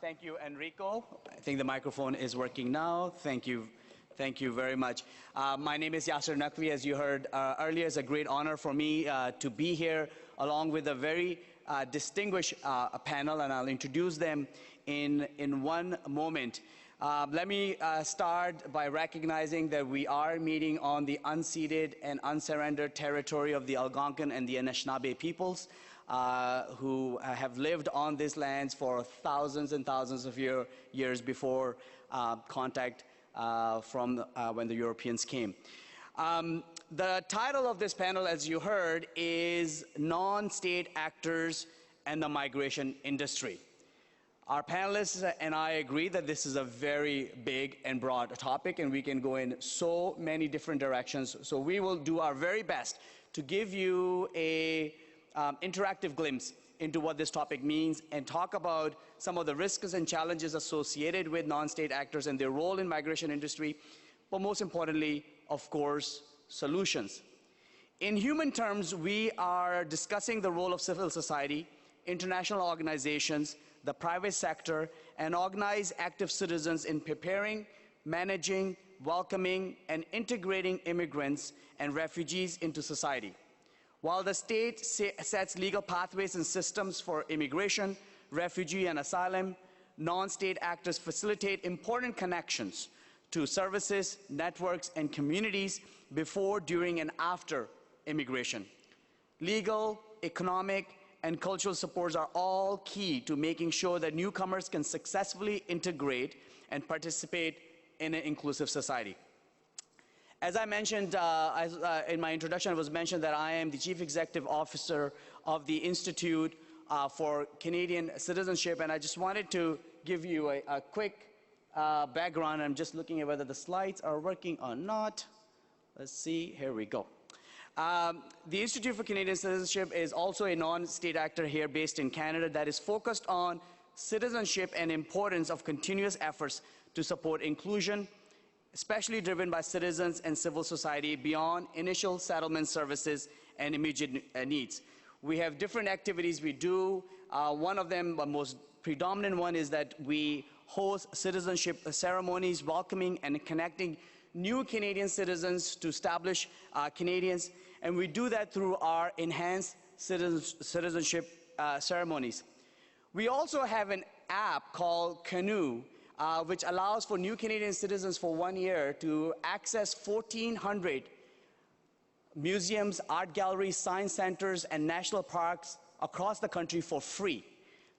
Thank you, Enrico. I think the microphone is working now. Thank you. Thank you very much. My name is Yasser Naqvi. As you heard earlier, it's a great honor for me to be here along with a very distinguished panel, and I'll introduce them in one moment. Let me start by recognizing that we are meeting on the unceded and unsurrendered territory of the Algonquin and the Anishinaabe peoples, who have lived on these lands for thousands and thousands of years before contact from when the Europeans came. The title of this panel, as you heard, is Non-State Actors and the Migration Industry. Our panelists and I agree that this is a very big and broad topic, and we can go in so many different directions. So we will do our very best to give you a interactive glimpse into what this topic means and talk about some of the risks and challenges associated with non-state actors and their role in migration industry, but most importantly, of course, solutions. In human terms, we are discussing the role of civil society, international organizations, the private sector, and organized active citizens in preparing, managing, welcoming, and integrating immigrants and refugees into society. While the state sets legal pathways and systems for immigration, refugee, and asylum, non-state actors facilitate important connections to services, networks, and communities before, during, and after immigration. Legal, economic, and cultural supports are all key to making sure that newcomers can successfully integrate and participate in an inclusive society. As I mentioned in my introduction, it was mentioned that I am the Chief Executive Officer of the Institute for Canadian Citizenship, and I just wanted to give you a quick background. I'm just looking at whether the slides are working or not. Let's see, here we go. The Institute for Canadian Citizenship is also a non-state actor here based in Canada that is focused on citizenship and importance of continuous efforts to support inclusion, especially driven by citizens and civil society beyond initial settlement services and immediate needs. We have different activities we do. One of them, the most predominant one, is that we host citizenship ceremonies, welcoming and connecting new Canadian citizens to established Canadians, and we do that through our enhanced citizenship ceremonies. We also have an app called Canoe, which allows for new Canadian citizens for 1 year to access 1,400 museums, art galleries, science centers, and national parks across the country for free.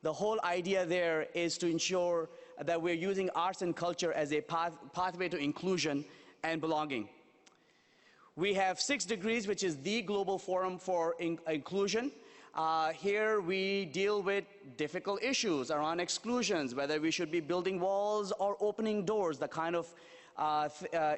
The whole idea there is to ensure that we're using arts and culture as a pathway to inclusion and belonging. We have 6 Degrees, which is the global forum for inclusion. Here we deal with difficult issues around exclusions, whether we should be building walls or opening doors, the kind of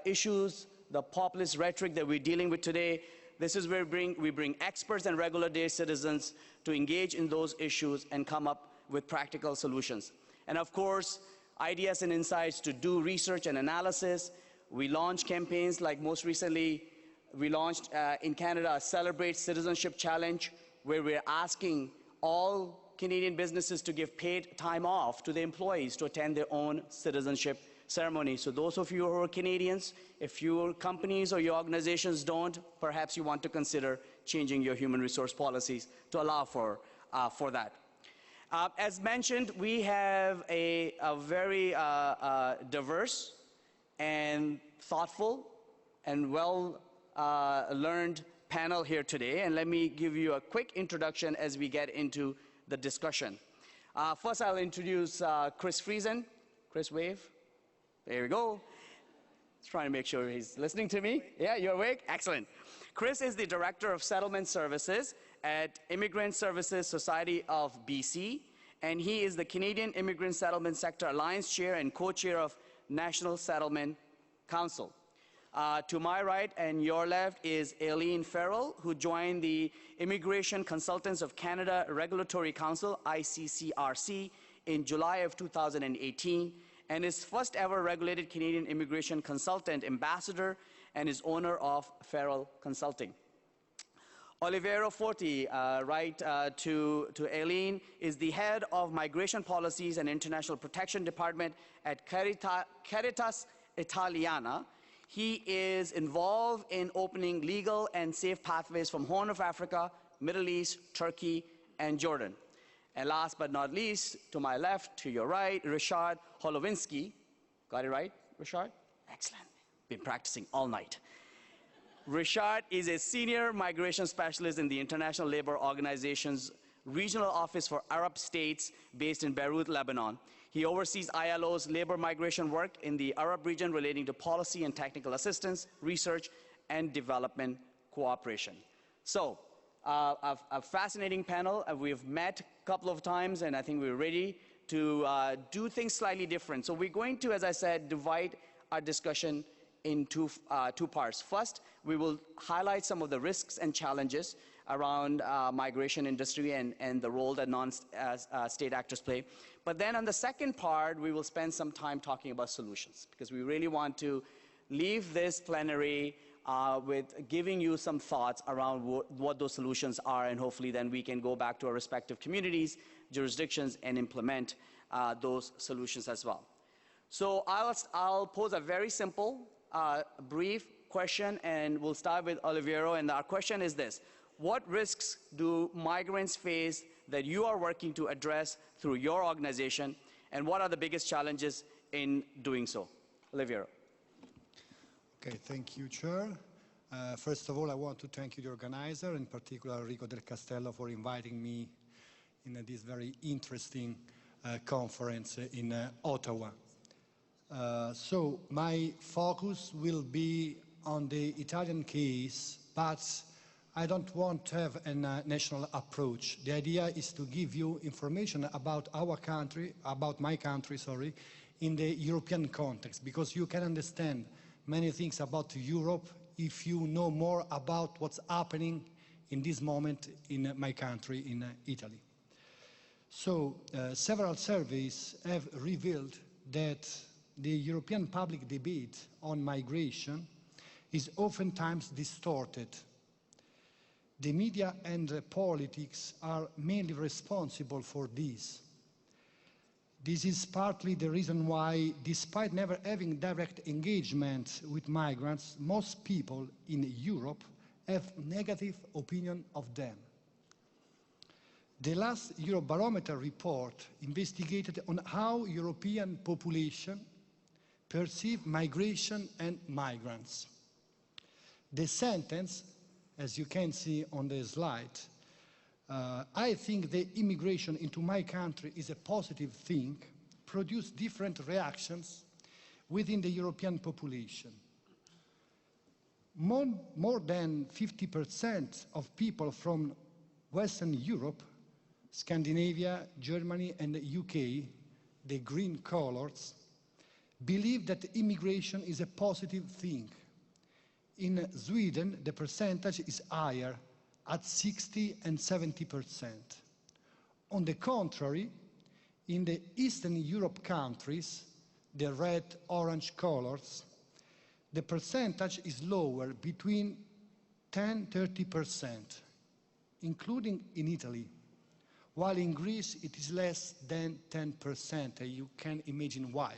issues, the populist rhetoric that we're dealing with today. This is where we bring experts and regular day citizens to engage in those issues and come up with practical solutions. And of course, ideas and insights to do research and analysis. We launch campaigns like most recently, we launched in Canada a Celebrate Citizenship Challenge, where we're asking all Canadian businesses to give paid time off to their employees to attend their own citizenship ceremony. So those of you who are Canadians, if your companies or your organizations don't, perhaps you want to consider changing your human resource policies to allow for that. As mentioned, we have a very diverse and thoughtful and well-learned panel here today, and let me give you a quick introduction as we get into the discussion. First, I'll introduce Chris Friesen. Chris, wave. There we go. Just trying to make sure he's listening to me. Yeah, you're awake? Excellent. Chris is the Director of Settlement Services at Immigrant Services Society of BC, and he is the Canadian Immigrant Settlement Sector Alliance Chair and Co-Chair of National Settlement Council. To my right and your left is Aileen Farrell, who joined the Immigration Consultants of Canada Regulatory Council, ICCRC, in July of 2018, and is first ever regulated Canadian Immigration Consultant Ambassador and is owner of Farrell Consulting. Oliveiro Forti, to Aileen, is the head of Migration Policies and International Protection Department at Caritas Italiana. He is involved in opening legal and safe pathways from Horn of Africa, Middle East, Turkey, and Jordan. And last but not least, to my left, to your right, Ryszard Holowinski. Got it right, Ryszard? Excellent. Been practicing all night. Ryszard is a senior migration specialist in the International Labour Organization's regional office for Arab states based in Beirut, Lebanon. He oversees ILO's labor migration work in the Arab region relating to policy and technical assistance, research, and development cooperation. So, a fascinating panel. We've met a couple of times, and I think we're ready to do things slightly different. So we're going to, as I said, divide our discussion in two parts. First, we will highlight some of the risks and challenges around migration industry and the role that non-state actors play. But then on the second part, we will spend some time talking about solutions, because we really want to leave this plenary with giving you some thoughts around what those solutions are, and hopefully then we can go back to our respective communities, jurisdictions, and implement those solutions as well. So I'll pose a very simple, brief question, and we'll start with Oliveiro, and our question is this: what risks do migrants face that you are working to address through your organization, and what are the biggest challenges in doing so? Oliveiro. Okay, thank you, Chair. First of all, I want to thank you, the organizer, in particular Rico del Castello, for inviting me in this very interesting conference in Ottawa. So my focus will be on the Italian case, but I don't want to have a national approach. The idea is to give you information about our country, about my country, sorry, in the European context, because you can understand many things about Europe if you know more about what's happening in this moment in my country, in Italy. So several surveys have revealed that the European public debate on migration is oftentimes distorted. The media and politics are mainly responsible for this. This is partly the reason why, despite never having direct engagement with migrants, most people in Europe have negative opinion of them. The last Eurobarometer report investigated on how European population perceive migration and migrants. The sentence, as you can see on the slide, I think the immigration into my country is a positive thing, produced different reactions within the European population. More than 50% of people from Western Europe, Scandinavia, Germany, and the UK, the green colors, believe that immigration is a positive thing. In Sweden, the percentage is higher, at 60 and 70%. On the contrary, in the Eastern Europe countries, the red-orange colors, the percentage is lower, between 10–30%, including in Italy, while in Greece it is less than 10%, and you can imagine why.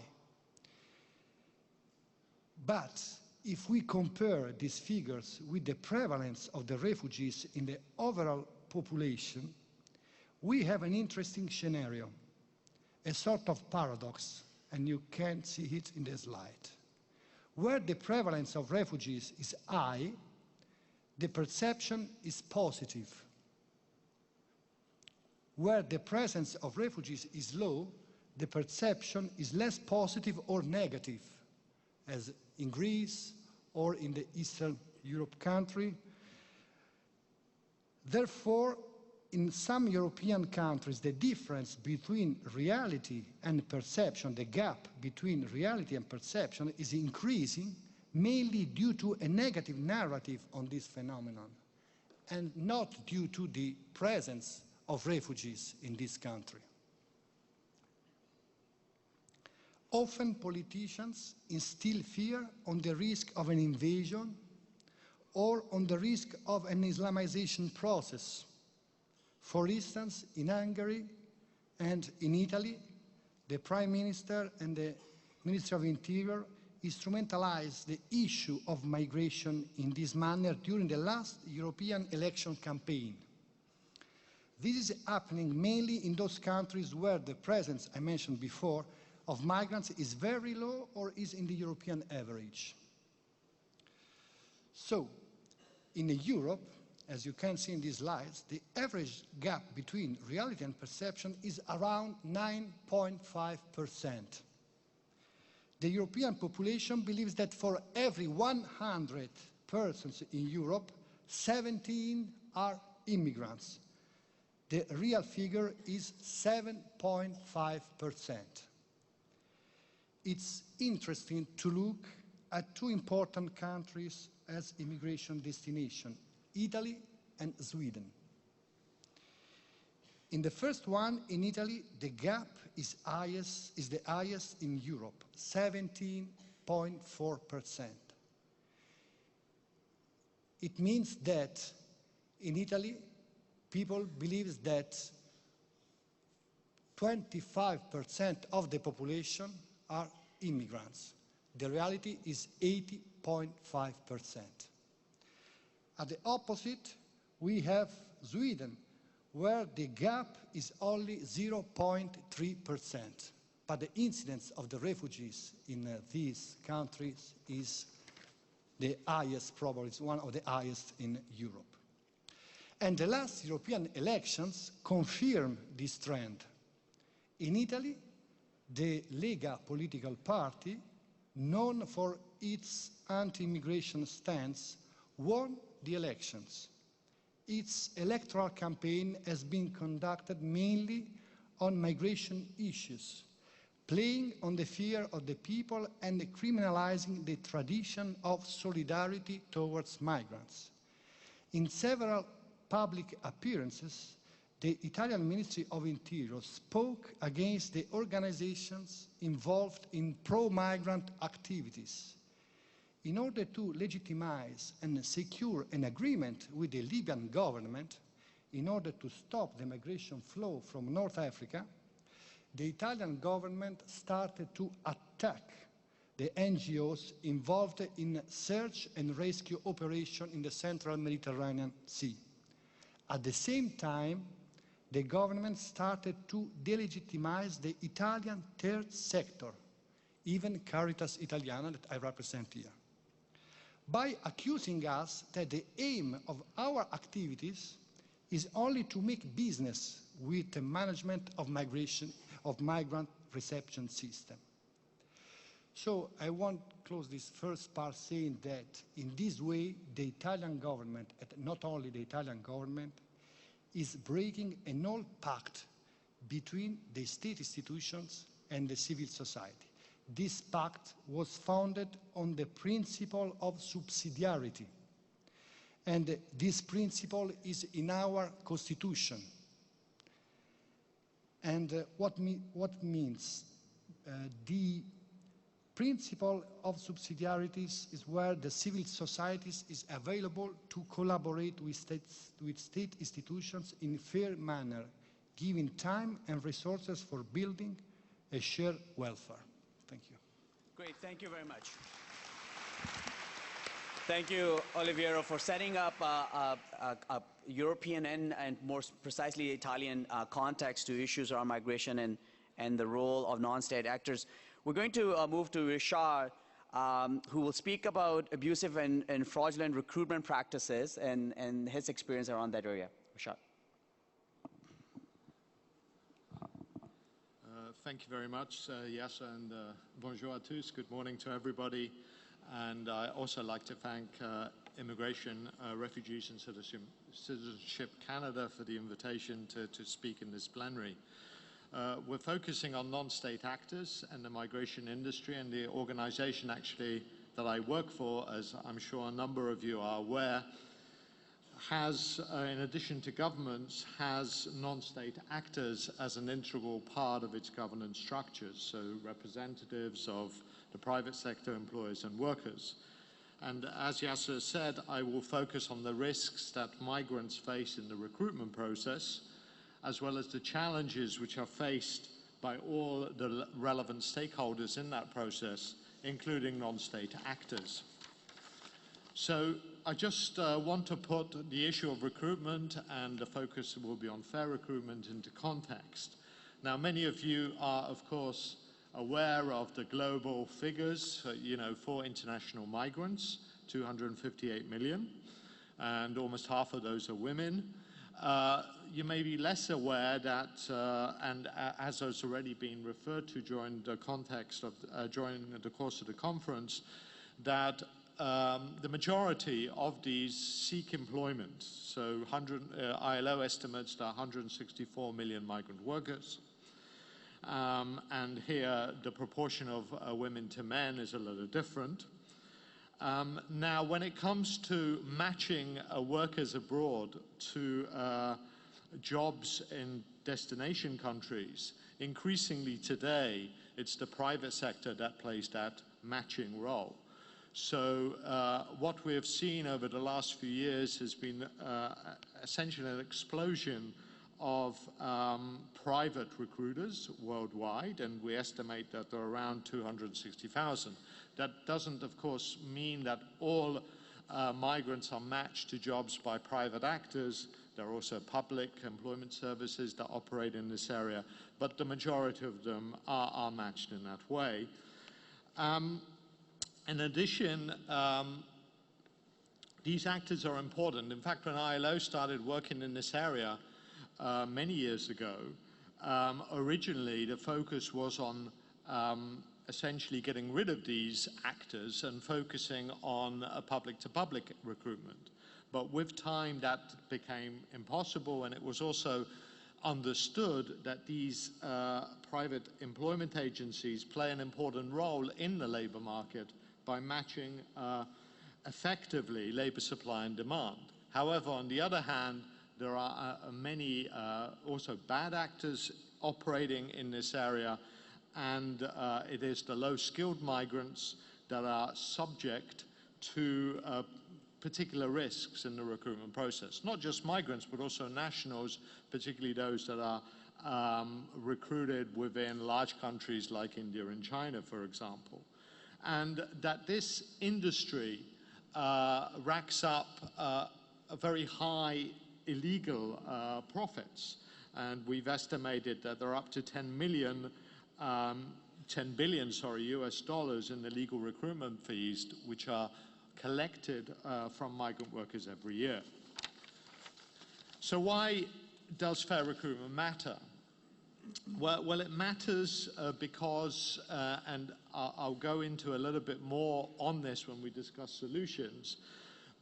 But if we compare these figures with the prevalence of the refugees in the overall population, we have an interesting scenario, a sort of paradox, and you can see it in the slide. Where the prevalence of refugees is high, the perception is positive. Where the presence of refugees is low, the perception is less positive or negative, as in Greece or in the Eastern Europe country. Therefore, in some European countries, the difference between reality and perception, the gap between reality and perception, is increasing, mainly due to a negative narrative on this phenomenon, and not due to the presence of refugees in this country. Often politicians instill fear on the risk of an invasion or on the risk of an Islamization process. For instance, in Hungary and in Italy, the Prime Minister and the Ministry of Interior instrumentalized the issue of migration in this manner during the last European election campaign. This is happening mainly in those countries where the presence, I mentioned before, of migrants is very low or is in the European average. So, in Europe, as you can see in these slides, the average gap between reality and perception is around 9.5%. The European population believes that for every 100 persons in Europe, 17 are immigrants. The real figure is 7.5%. It's interesting to look at two important countries as immigration destination, Italy and Sweden. In the first one, in Italy, the gap is the highest in Europe, 17.4%. It means that in Italy, people believe that 25% of the population are immigrants. The reality is 80.5%. At the opposite, we have Sweden, where the gap is only 0.3%. But the incidence of the refugees in these countries is the highest, probably it's one of the highest in Europe. And the last European elections confirm this trend. In Italy, the Lega political party, known for its anti-immigration stance, won the elections. Its electoral campaign has been conducted mainly on migration issues, playing on the fear of the people and criminalizing the tradition of solidarity towards migrants. In several public appearances, the Italian Ministry of Interior spoke against the organizations involved in pro-migrant activities. In order to legitimize and secure an agreement with the Libyan government, in order to stop the migration flow from North Africa, the Italian government started to attack the NGOs involved in search and rescue operations in the central Mediterranean Sea. At the same time, the government started to delegitimize the Italian third sector, even Caritas Italiana that I represent here, by accusing us that the aim of our activities is only to make business with the management of migration, of migrant reception system. So I want to close this first part saying that in this way, the Italian government, and not only the Italian government, is breaking an old pact between the state institutions and the civil society. This pact was founded on the principle of subsidiarity. And this principle is in our constitution. And what means? The principle of subsidiarity is where the civil societies is available to collaborate with state institutions in a fair manner, giving time and resources for building a shared welfare. Thank you. Great, thank you very much. Thank you, Oliviero, for setting up a European and more precisely Italian context to issues around migration and the role of non-state actors. We're going to move to Richard, who will speak about abusive and fraudulent recruitment practices and his experience around that area. Richard. Thank you very much, Yasser, and bonjour à tous. Good morning to everybody. And I also like to thank Immigration, Refugees and Citizenship Canada for the invitation to speak in this plenary. We're focusing on non-state actors and the migration industry, and the organization actually that I work for, as I'm sure a number of you are aware, has, in addition to governments, has non-state actors as an integral part of its governance structures, so representatives of the private sector, employers and workers. And as Yasser said, I will focus on the risks that migrants face in the recruitment process, as well as the challenges which are faced by all the relevant stakeholders in that process, including non-state actors. So I just want to put the issue of recruitment, and the focus will be on fair recruitment, into context. Now, many of you are, of course, aware of the global figures, for international migrants, 258 million, and almost half of those are women. You may be less aware that, and as has already been referred to during the context of, during the course of the conference, that the majority of these seek employment. So ILO estimates there are 164 million migrant workers. And here the proportion of women to men is a little different. Now, when it comes to matching workers abroad to jobs in destination countries, increasingly today it's the private sector that plays that matching role. So what we have seen over the last few years has been essentially an explosion of private recruiters worldwide, and we estimate that there are around 260,000. That doesn't, of course, mean that all migrants are matched to jobs by private actors. There are also public employment services that operate in this area, but the majority of them are matched in that way. In addition, these actors are important. In fact, when ILO started working in this area many years ago, originally the focus was on essentially getting rid of these actors and focusing on public-to-public recruitment. But with time that became impossible, and it was also understood that these private employment agencies play an important role in the labor market by matching effectively labor supply and demand. However, on the other hand, there are many also bad actors operating in this area, and it is the low-skilled migrants that are subject to particular risks in the recruitment process. Not just migrants, but also nationals, particularly those that are recruited within large countries like India and China, for example. And that this industry racks up a very high illegal profits. And we've estimated that there are up to 10 billion US dollars in illegal recruitment fees, which are collected from migrant workers every year. So why does fair recruitment matter? Well, it matters because, and I'll go into a little bit more on this when we discuss solutions,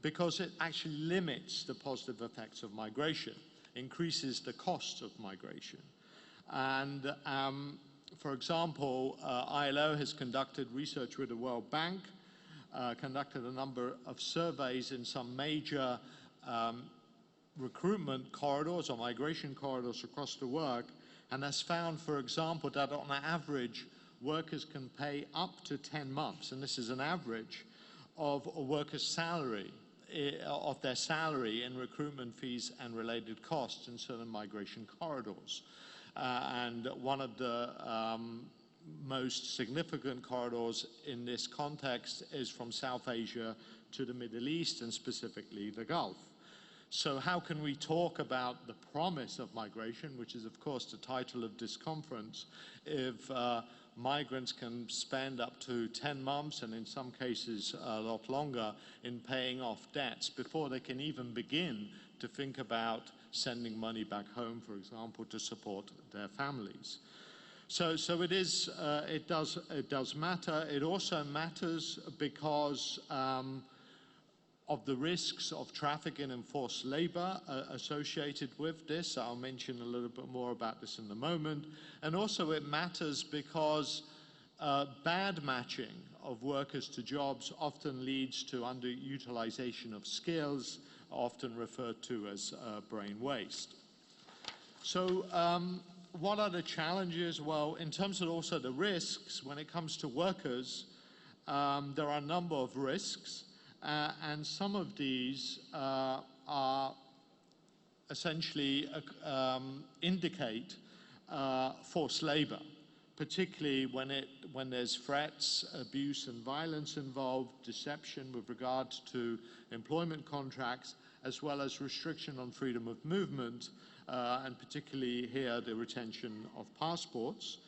because it actually limits the positive effects of migration, increases the cost of migration. And for example, ILO has conducted research with the World Bank, conducted a number of surveys in some major recruitment corridors or migration corridors across the world, and has found, for example, that on average, workers can pay up to 10 months, and this is an average, of a worker's salary, of their salary in recruitment fees and related costs in certain migration corridors. And one of the most significant corridors in this context is from South Asia to the Middle East, and specifically the Gulf. So how can we talk about the promise of migration, which is of course the title of this conference, if migrants can spend up to 10 months and in some cases a lot longer in paying off debts before they can even begin to think about sending money back home, for example, to support their families. So it does matter. It also matters because of the risks of trafficking and forced labor associated with this. I'll mention a little bit more about this in a moment. And also it matters because bad matching of workers to jobs often leads to underutilization of skills, often referred to as brain waste. So what are the challenges? Well, in terms of also the risks, when it comes to workers, there are a number of risks. and some of these are essentially indicate forced labor, particularly when there's threats, abuse and violence involved, deception with regard to employment contracts, as well as restriction on freedom of movement, and particularly here the retention of passports.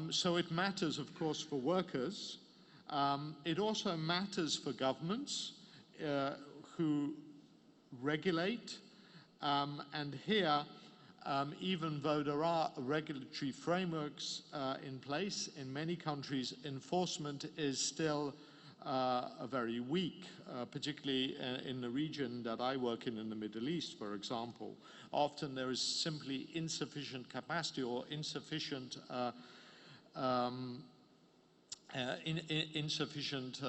So it matters, of course, for workers. It also matters for governments who regulate, and here, even though there are regulatory frameworks in place, in many countries, enforcement is still very weak, particularly in the region that I work in the Middle East, for example. Often there is simply insufficient capacity or insufficient insufficient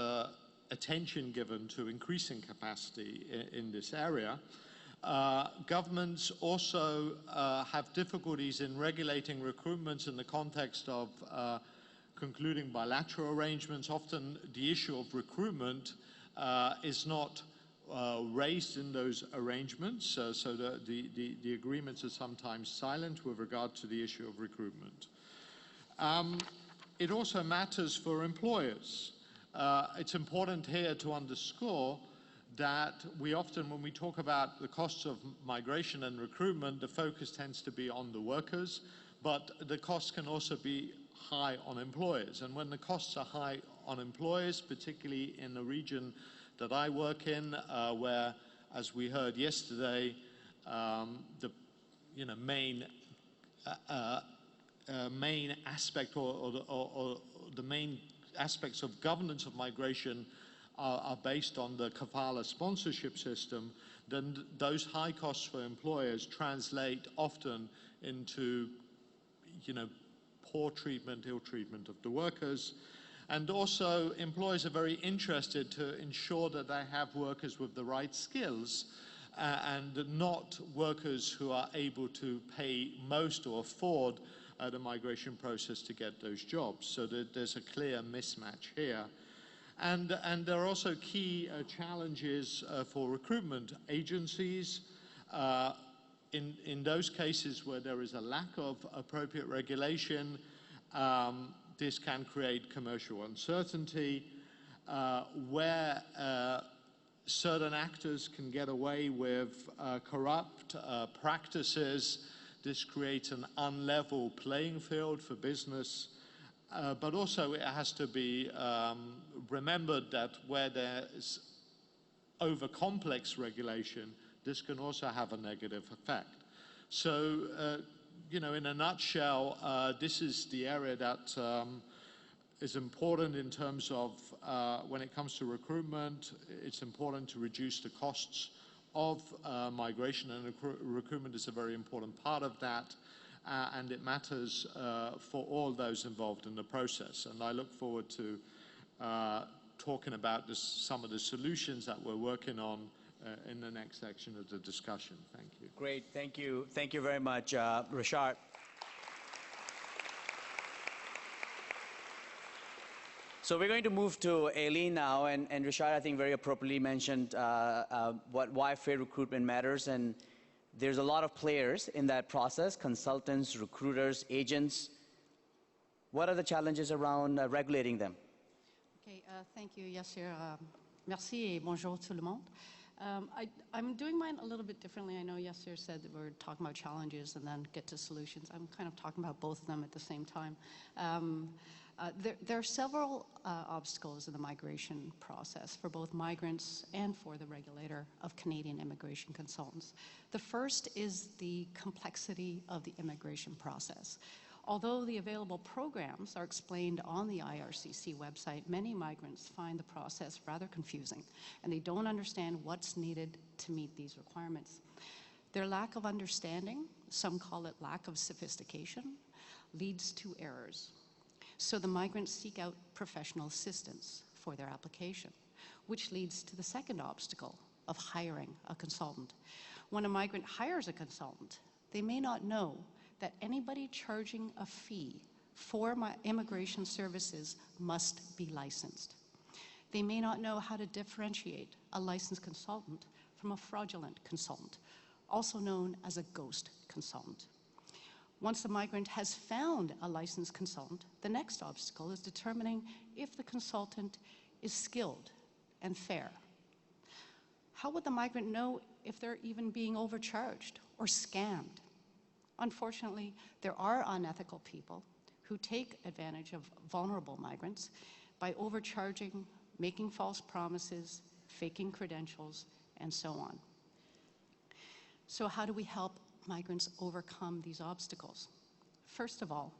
attention given to increasing capacity in this area. Governments also have difficulties in regulating recruitments in the context of concluding bilateral arrangements. Often the issue of recruitment is not raised in those arrangements, so the agreements are sometimes silent with regard to the issue of recruitment. It also matters for employers. It's important here to underscore that we often, when we talk about the costs of migration and recruitment, the focus tends to be on the workers, but the costs can also be high on employers. And when the costs are high on employers, particularly in the region that I work in, where, as we heard yesterday, the main aspect or the main aspects of governance of migration are based on the kafala sponsorship system, then those high costs for employers translate often into, poor treatment, ill treatment of the workers. And also, employers are very interested to ensure that they have workers with the right skills and not workers who are able to pay most or afford the migration process to get those jobs. So there's a clear mismatch here. And there are also key challenges for recruitment agencies. In those cases where there is a lack of appropriate regulation, this can create commercial uncertainty. Where certain actors can get away with corrupt practices, this creates an unlevel playing field for business. But also it has to be remembered that where there's over-complex regulation, this can also have a negative effect. So, in a nutshell, this is the area that is important in terms of when it comes to recruitment. It's important to reduce the costs of migration, and recruitment is a very important part of that. And it matters for all those involved in the process. And I look forward to talking about some of the solutions that we're working on in the next section of the discussion. Thank you. Great, thank you. Thank you very much, Richard. So we're going to move to Aileen now, and Richard, I think, very appropriately mentioned why fair recruitment matters. And there's a lot of players in that process: consultants, recruiters, agents. What are the challenges around regulating them? Okay, thank you, Yassir. Merci et bonjour tout le monde. I'm doing mine a little bit differently. I know Yassir said that we're talking about challenges and then get to solutions. I'm kind of talking about both of them at the same time. There are several obstacles in the migration process for both migrants and for the regulator of Canadian immigration consultants. The first is the complexity of the immigration process. Although the available programs are explained on the IRCC website, many migrants find the process rather confusing, and they don't understand what's needed to meet these requirements. Their lack of understanding, some call it lack of sophistication, leads to errors. So the migrants seek out professional assistance for their application, which leads to the second obstacle of hiring a consultant. When a migrant hires a consultant, they may not know that anybody charging a fee for immigration services must be licensed. They may not know how to differentiate a licensed consultant from a fraudulent consultant, also known as a ghost consultant. Once the migrant has found a licensed consultant, the next obstacle is determining if the consultant is skilled and fair. How would the migrant know if they're even being overcharged or scammed? Unfortunately, there are unethical people who take advantage of vulnerable migrants by overcharging, making false promises, faking credentials, and so on. So how do we help migrants overcome these obstacles? First of all,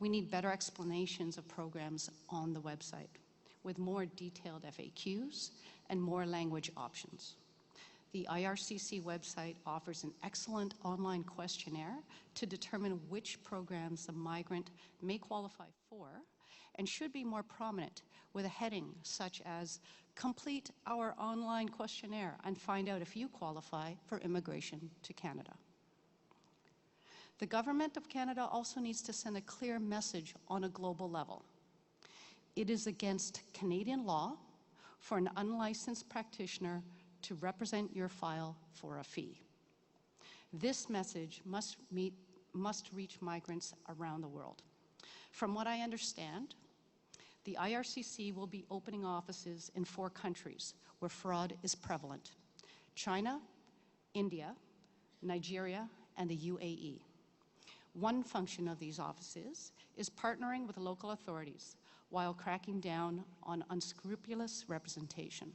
we need better explanations of programs on the website with more detailed FAQs and more language options. The IRCC website offers an excellent online questionnaire to determine which programs the migrant may qualify for and should be more prominent, with a heading such as "Complete our online questionnaire and find out if you qualify for immigration to Canada." The Government of Canada also needs to send a clear message on a global level. It is against Canadian law for an unlicensed practitioner to represent your file for a fee. This message must reach migrants around the world. From what I understand, the IRCC will be opening offices in 4 countries where fraud is prevalent: China, India, Nigeria, and the UAE. One function of these offices is partnering with local authorities while cracking down on unscrupulous representation.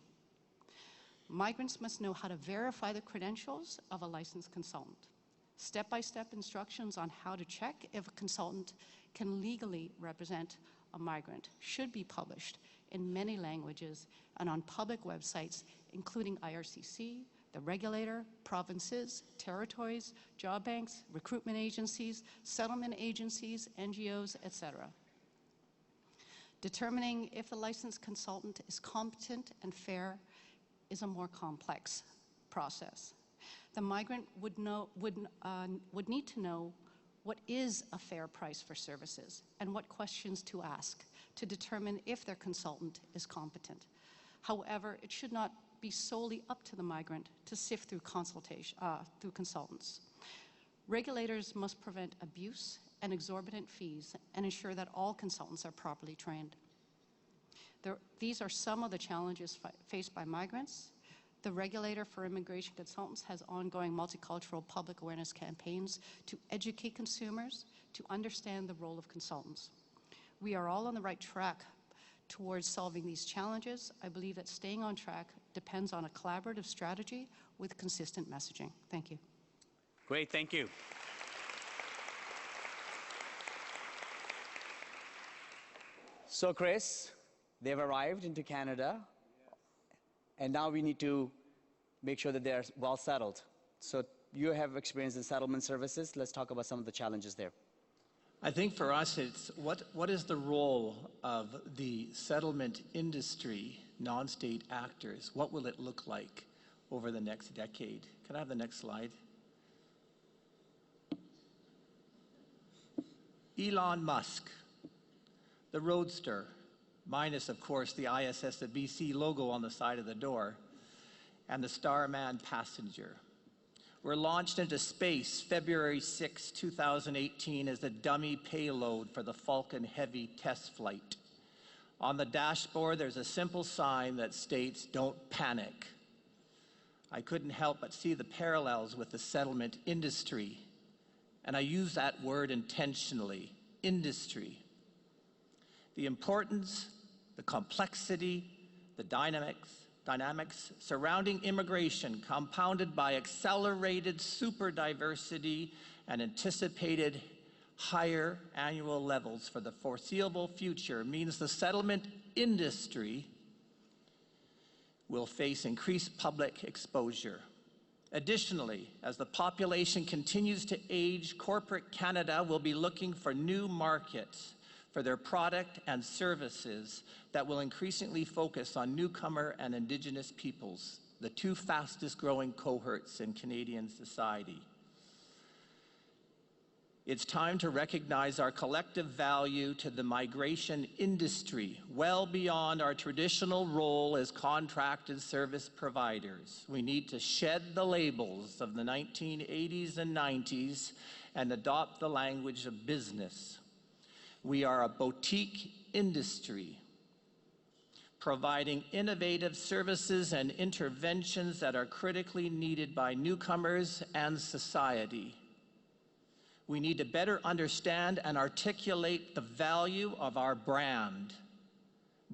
Migrants must know how to verify the credentials of a licensed consultant. Step-by-step instructions on how to check if a consultant can legally represent a migrant should be published in many languages and on public websites, including IRCC, the regulator, provinces, territories, job banks, recruitment agencies, settlement agencies, NGOs, etc. Determining if the licensed consultant is competent and fair is a more complex process. The migrant would need to know what is a fair price for services and what questions to ask to determine if their consultant is competent. However, it should not be solely up to the migrant to sift through consultants. Regulators must prevent abuse and exorbitant fees and ensure that all consultants are properly trained. These are some of the challenges faced by migrants. The regulator for immigration consultants has ongoing multicultural public awareness campaigns to educate consumers to understand the role of consultants. We are all on the right track towards solving these challenges. I believe that staying on track depends on a collaborative strategy with consistent messaging. Thank you. Great, thank you. So Chris, they've arrived into Canada, and now we need to make sure that they're well settled. So you have experience in settlement services. Let's talk about some of the challenges there. I think for us, it's what is the role of the settlement industry, non-state actors? What will it look like over the next decade? Can I have the next slide? Elon Musk, the Roadster, minus, of course, the ISS of BC logo on the side of the door, and the Starman passenger, were launched into space February 6, 2018 as a dummy payload for the Falcon Heavy test flight. On the dashboard, there's a simple sign that states, "Don't panic." I couldn't help but see the parallels with the settlement industry, and I use that word intentionally, industry. The importance, the complexity, the dynamics surrounding immigration, compounded by accelerated super diversity and anticipated higher annual levels for the foreseeable future, means the settlement industry will face increased public exposure. Additionally, as the population continues to age, corporate Canada will be looking for new markets for their product and services that will increasingly focus on newcomer and Indigenous peoples, the 2 fastest growing cohorts in Canadian society. It's time to recognize our collective value to the migration industry, well beyond our traditional role as contracted service providers. We need to shed the labels of the 1980s and 90s and adopt the language of business. We are a boutique industry, providing innovative services and interventions that are critically needed by newcomers and society. We need to better understand and articulate the value of our brand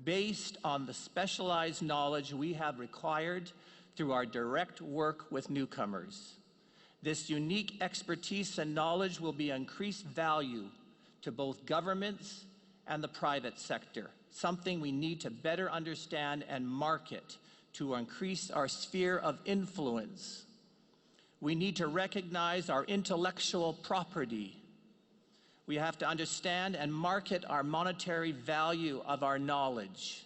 based on the specialized knowledge we have acquired through our direct work with newcomers. This unique expertise and knowledge will be increased value to both governments and the private sector, something we need to better understand and market to increase our sphere of influence. We need to recognize our intellectual property. We have to understand and market our monetary value of our knowledge.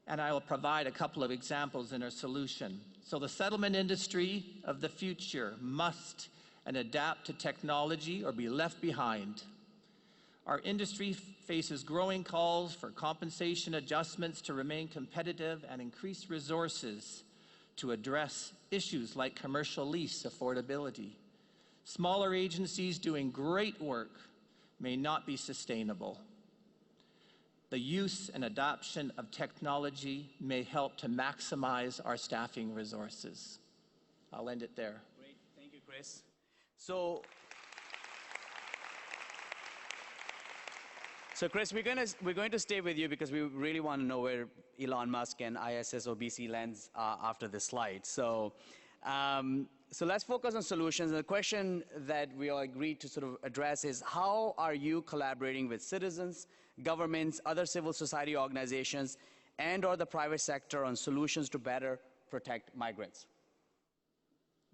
And I will provide a couple of examples in our solution. So the settlement industry of the future must adapt to technology or be left behind. Our industry faces growing calls for compensation adjustments to remain competitive and increase resources to address issues like commercial lease affordability. Smaller agencies doing great work may not be sustainable. The use and adoption of technology may help to maximize our staffing resources. I'll end it there. Great, thank you, Chris. So Chris, we're going to stay with you because we really want to know where Elon Musk and ISS or BC lands after this slide. So let's focus on solutions. And the question that we all agreed to sort of address is, how are you collaborating with citizens, governments, other civil society organizations, and/or the private sector on solutions to better protect migrants?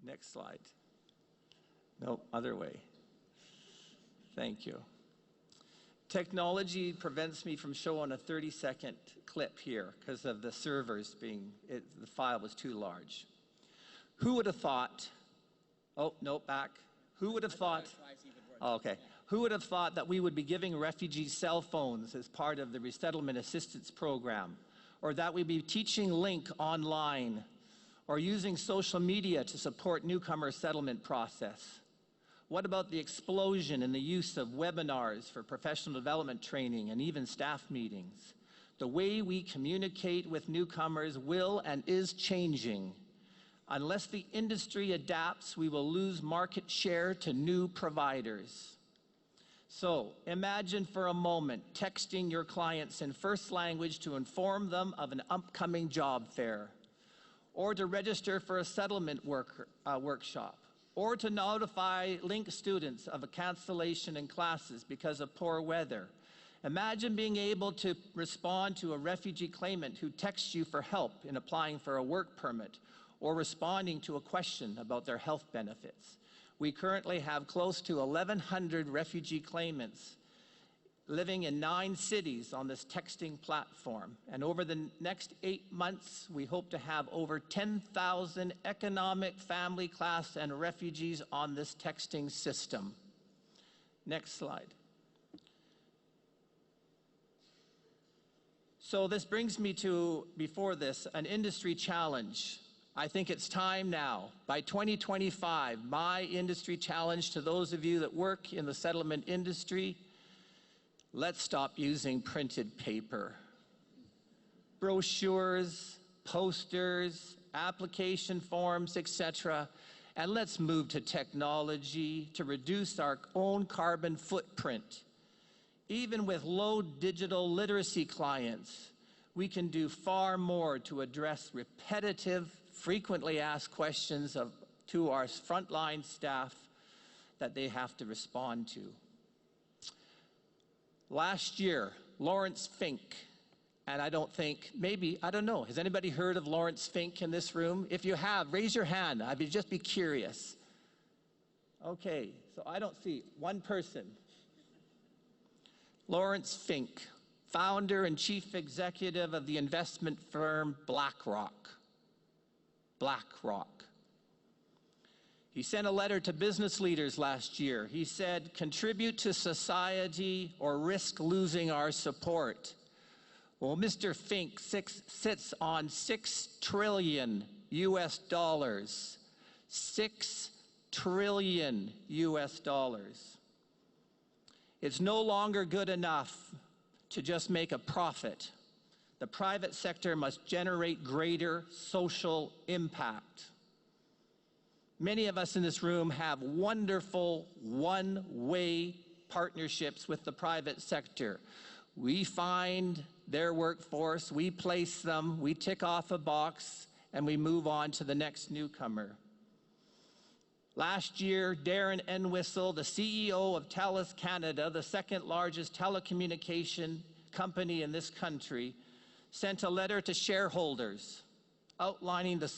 Next slide. No, other way. Thank you. Technology prevents me from showing a 30-second clip here because of the servers being, the file was too large. Who would have thought, oh, no, back. Who would have thought, oh, okay. Who would have thought that we would be giving refugees cell phones as part of the resettlement assistance program, or that we'd be teaching Link online, or using social media to support newcomer settlement process? What about the explosion in the use of webinars for professional development training and even staff meetings? The way we communicate with newcomers will and is changing. Unless the industry adapts, we will lose market share to new providers. So imagine for a moment texting your clients in first language to inform them of an upcoming job fair, or to register for a settlement workshop, or to notify Link students of a cancellation in classes because of poor weather. Imagine being able to respond to a refugee claimant who texts you for help in applying for a work permit, or responding to a question about their health benefits. We currently have close to 1,100 refugee claimants living in 9 cities on this texting platform. And over the next 8 months, we hope to have over 10,000 economic, family, class, and refugees on this texting system. Next slide. So this brings me to, before this, an industry challenge. I think it's time now. By 2025, my industry challenge to those of you that work in the settlement industry: let's stop using printed paper. Brochures, posters, application forms, etc. And let's move to technology to reduce our own carbon footprint. Even with low digital literacy clients, we can do far more to address repetitive, frequently asked questions to our frontline staff that they have to respond to. Last year, Lawrence Fink, and I don't think, maybe, I don't know, has anybody heard of Lawrence Fink in this room? If you have, raise your hand. I'd just be curious. Okay, so I don't see one person. Lawrence Fink, founder and chief executive of the investment firm BlackRock. BlackRock. He sent a letter to business leaders last year. He said, contribute to society or risk losing our support. Well, Mr. Fink sits on $6 trillion US dollars. $6 trillion US dollars. It's no longer good enough to just make a profit. The private sector must generate greater social impact. Many of us in this room have wonderful one-way partnerships with the private sector. We find their workforce, we place them, we tick off a box, and we move on to the next newcomer. Last year, Darren Entwistle, the CEO of TELUS Canada, the second largest telecommunication company in this country, sent a letter to shareholders outlining the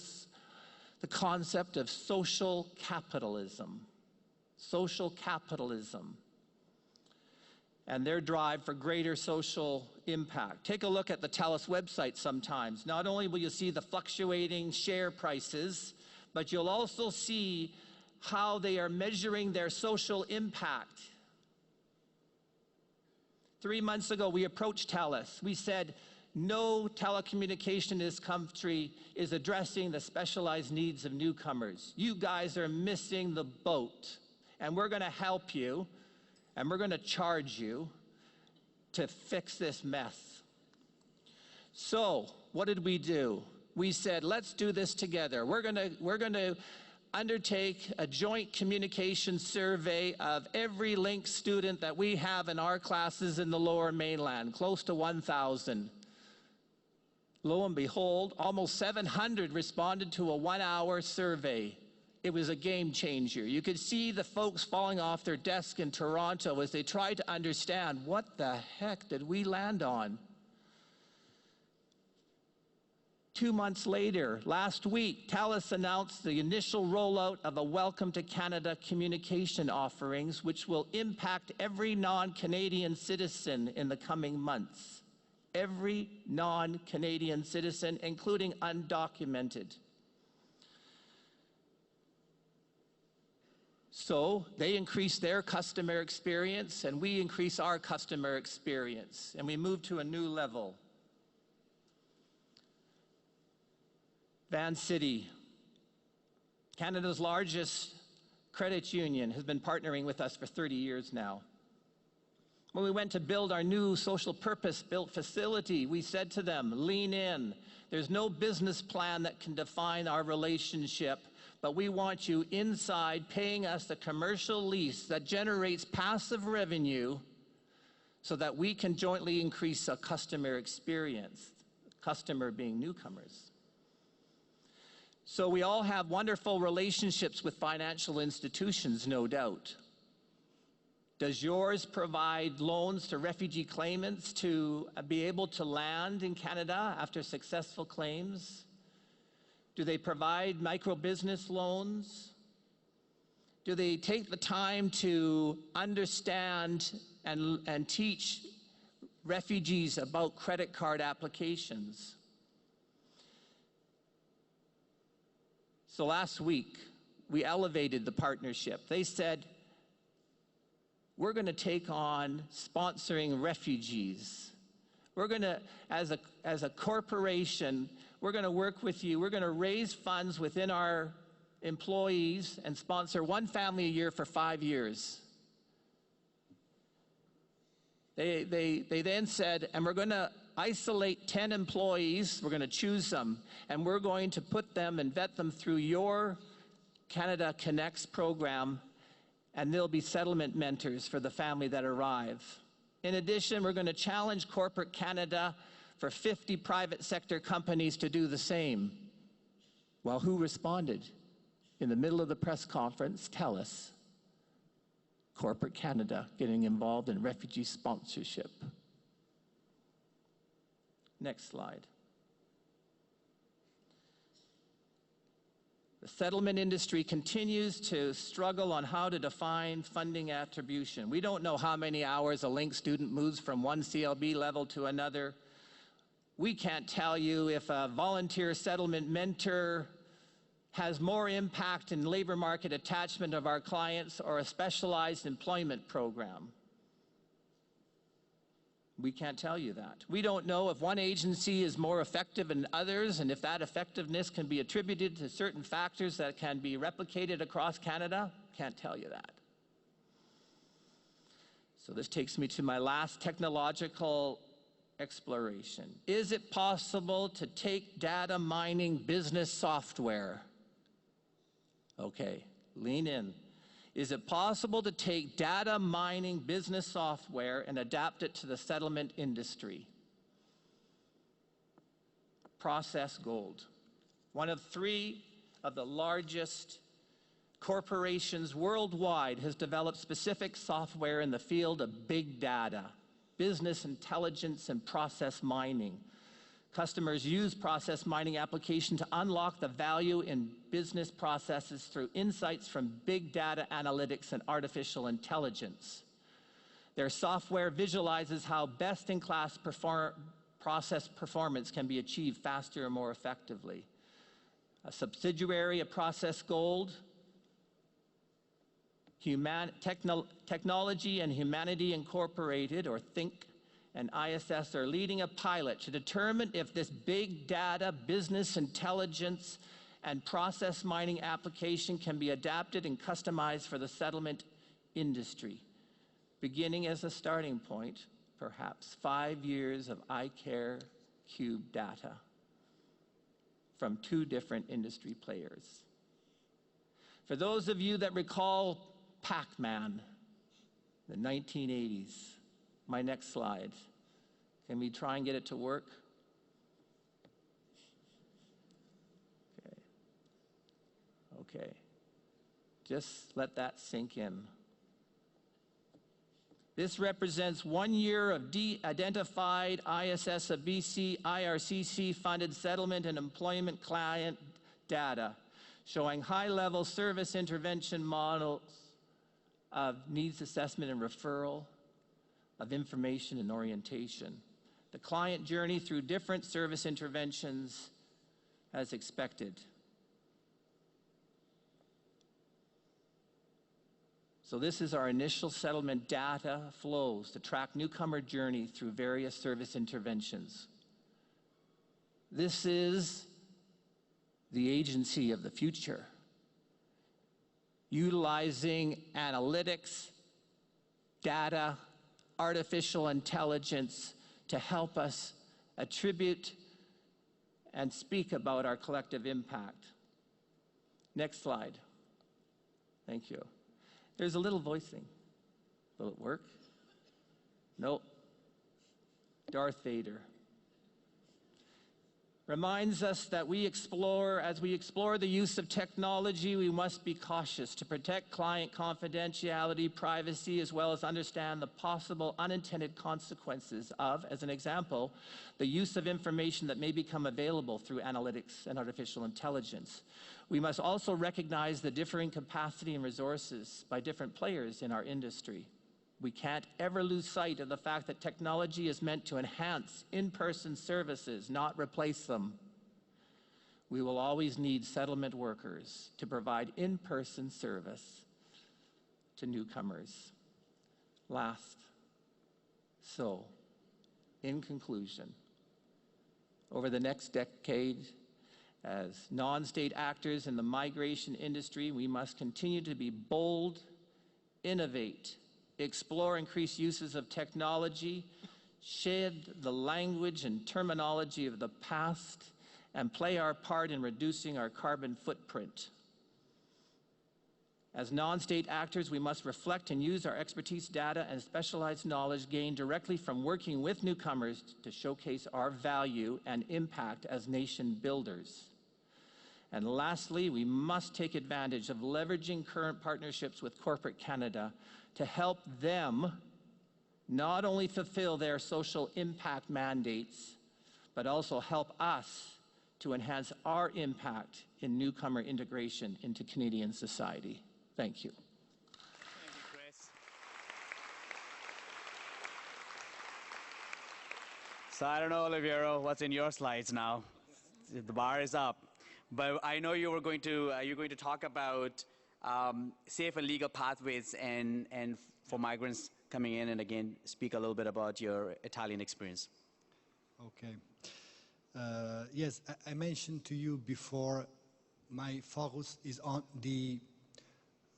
concept of social capitalism. Social capitalism. And their drive for greater social impact. Take a look at the TELUS website sometimes. Not only will you see the fluctuating share prices, but you'll also see how they are measuring their social impact. 3 months ago, we approached TELUS. We said, no telecommunication in this country is addressing the specialized needs of newcomers. You guys are missing the boat, and we're going to help you, and we're going to charge you to fix this mess. So, what did we do? We said, let's do this together. We're going to undertake a joint communication survey of every Link student that we have in our classes in the Lower Mainland, close to 1,000. Lo and behold, almost 700 responded to a 1-hour survey. It was a game changer. You could see the folks falling off their desk in Toronto as they tried to understand, what the heck did we land on? 2 months later, last week, TELUS announced the initial rollout of a Welcome to Canada communication offerings, which will impact every non-Canadian citizen in the coming months. Every non-Canadian citizen, including undocumented. So they increase their customer experience, and we increase our customer experience, and we move to a new level. Van City, Canada's largest credit union, has been partnering with us for 30 years now. When we went to build our new social purpose-built facility, we said to them, lean in. There's no business plan that can define our relationship, but we want you inside paying us a commercial lease that generates passive revenue so that we can jointly increase a customer experience, customer being newcomers. So we all have wonderful relationships with financial institutions, no doubt. Does yours provide loans to refugee claimants to be able to land in Canada after successful claims? Do they provide micro-business loans? Do they take the time to understand and teach refugees about credit card applications? So last week, we elevated the partnership. They said, we're going to take on sponsoring refugees. We're going to, as a corporation, we're going to work with you. We're going to raise funds within our employees and sponsor one family a year for 5 years. They then said, and we're going to isolate 10 employees. We're going to choose them, and we're going to put them and vet them through your Canada Connects program, and they'll be settlement mentors for the family that arrive. In addition, we're going to challenge corporate Canada for 50 private sector companies to do the same. Well, who responded? In the middle of the press conference, TELUS. Corporate Canada getting involved in refugee sponsorship. Next slide. The settlement industry continues to struggle on how to define funding attribution. We don't know how many hours a Link student moves from one CLB level to another. We can't tell you if a volunteer settlement mentor has more impact in labor market attachment of our clients or a specialized employment program? We can't tell you that. We don't know if one agency is more effective than others, and if that effectiveness can be attributed to certain factors that can be replicated across Canada. Can't tell you that. So this takes me to my last technological exploration. Is it possible to take data mining business software? Okay, lean in. Is it possible to take data mining business software and adapt it to the settlement industry? Process Gold, one of 3 of the largest corporations worldwide, has developed specific software in the field of big data, business intelligence, and process mining. Customers use process mining application to unlock the value in business processes through insights from big data analytics and artificial intelligence. Their software visualizes how best-in-class process performance can be achieved faster and more effectively. A subsidiary of Process Gold, Technology and Humanity Incorporated, or THINK, and ISS are leading a pilot to determine if this big data, business intelligence, and process mining application can be adapted and customized for the settlement industry, beginning as a starting point, perhaps 5 years of iCare Cube data from 2 different industry players. For those of you that recall Pac-Man, the 1980s, my next slide. Can we try and get it to work? Okay. Just let that sink in. This represents 1 year of de-identified ISS of BC IRCC funded settlement and employment client data, showing high-level service intervention models of needs assessment and referral, of information and orientation. The client journey through different service interventions as expected. So this is our initial settlement data flows to track newcomer journey through various service interventions. This is the agency of the future, utilizing analytics, data, artificial intelligence to help us attribute and speak about our collective impact. Next slide. Thank you. There's a little voicing. Will it work? Nope. Darth Vader. Reminds us that as we explore the use of technology, we must be cautious to protect client confidentiality, privacy, as well as understand the possible unintended consequences of, as an example, the use of information that may become available through analytics and artificial intelligence. We must also recognize the differing capacity and resources by different players in our industry. We can't ever lose sight of the fact that technology is meant to enhance in-person services, not replace them. We will always need settlement workers to provide in-person service to newcomers. Last. So, in conclusion, over the next decade, as non-state actors in the migration industry, we must continue to be bold, innovate, explore increased uses of technology, shed the language and terminology of the past, and play our part in reducing our carbon footprint. As non-state actors, we must reflect and use our expertise, data, and specialized knowledge gained directly from working with newcomers to showcase our value and impact as nation builders. And lastly, we must take advantage of leveraging current partnerships with corporate Canada to help them not only fulfill their social impact mandates, but also help us to enhance our impact in newcomer integration into Canadian society. Thank you. Thank you, Chris. So I don't know, Oliviero, what's in your slides now? The bar is up. But I know you're going to talk about safe and legal pathways and for migrants coming in, and again speak a little bit about your Italian experience. Okay. Yes, I mentioned to you before, my focus is on the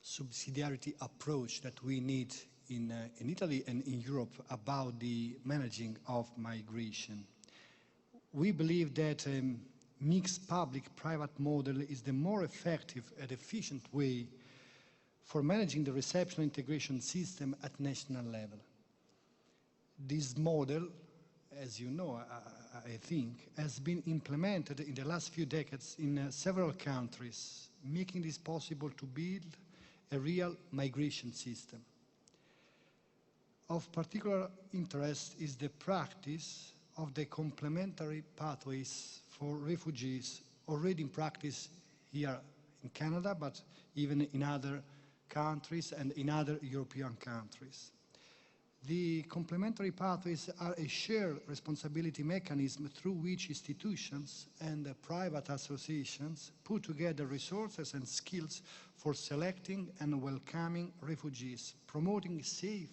subsidiarity approach that we need in Italy and in Europe about the managing of migration. We believe that mixed public-private model is the more effective and efficient way for managing the reception and integration system at national level. This model, as you know, I think, has been implemented in the last few decades in several countries, making this possible to build a real migration system. Of particular interest is the practice of the complementary pathways for refugees already in practice here in Canada, but even in other countries and in other European countries. The complementary pathways are a shared responsibility mechanism through which institutions and private associations put together resources and skills for selecting and welcoming refugees, promoting safe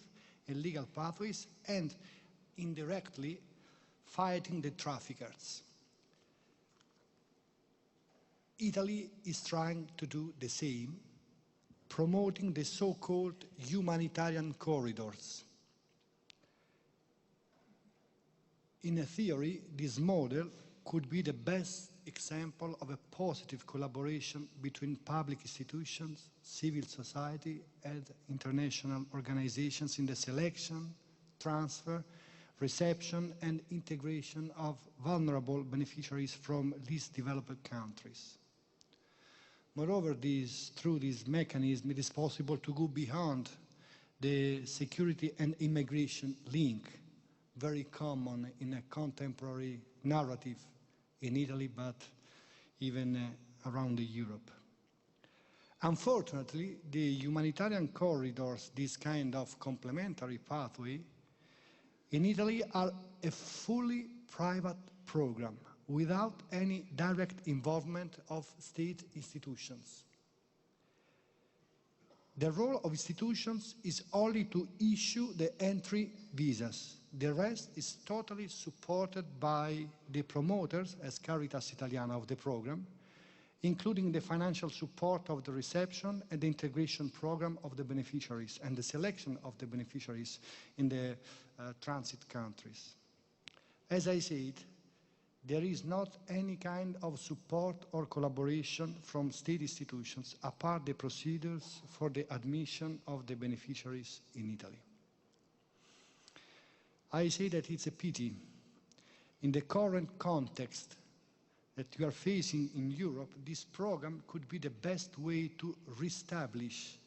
and legal pathways, and indirectly fighting the traffickers. Italy is trying to do the same, promoting the so-called humanitarian corridors. In theory, this model could be the best example of a positive collaboration between public institutions, civil society, and international organizations in the selection, transfer, reception, and integration of vulnerable beneficiaries from least developed countries. Moreover, through this mechanism, it is possible to go beyond the security and immigration link, very common in a contemporary narrative in Italy, but even around Europe. Unfortunately, the humanitarian corridors, this kind of complementary pathway, in Italy are a fully private program without any direct involvement of state institutions. The role of institutions is only to issue the entry visas. The rest is totally supported by the promoters, as Caritas Italiana, of the program, including the financial support of the reception and the integration program of the beneficiaries and the selection of the beneficiaries in the transit countries. As I said, there is not any kind of support or collaboration from state institutions apart the procedures for the admission of the beneficiaries in Italy. I say that it's a pity. In the current context that we are facing in Europe, this program could be the best way to reestablish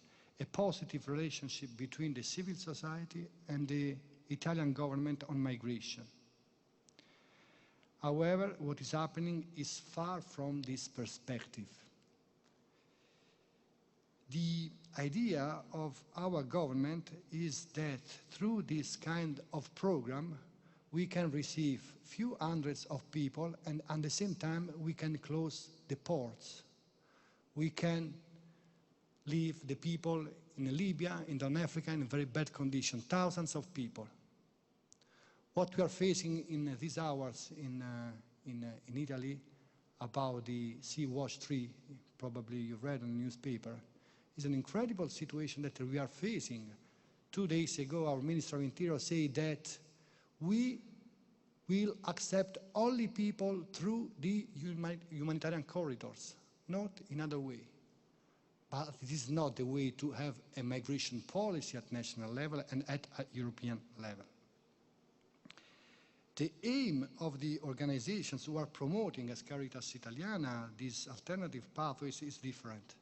a positive relationship between the civil society and the Italian government on migration. However, what is happening is far from this perspective. The idea of our government is that through this kind of program, we can receive few hundreds of people, and at the same time, we can close the ports. We can leave the people in Libya, in North Africa, in very bad condition, thousands of people. What we are facing in these hours in Italy about the Sea-Watch 3, probably you've read in the newspaper, is an incredible situation that we are facing. 2 days ago, our Minister of Interior said that we will accept only people through the humanitarian corridors, not in other way. But this is not the way to have a migration policy at national level and at a European level. The aim of the organizations who are promoting, as Caritas Italiana, these alternative pathways is different.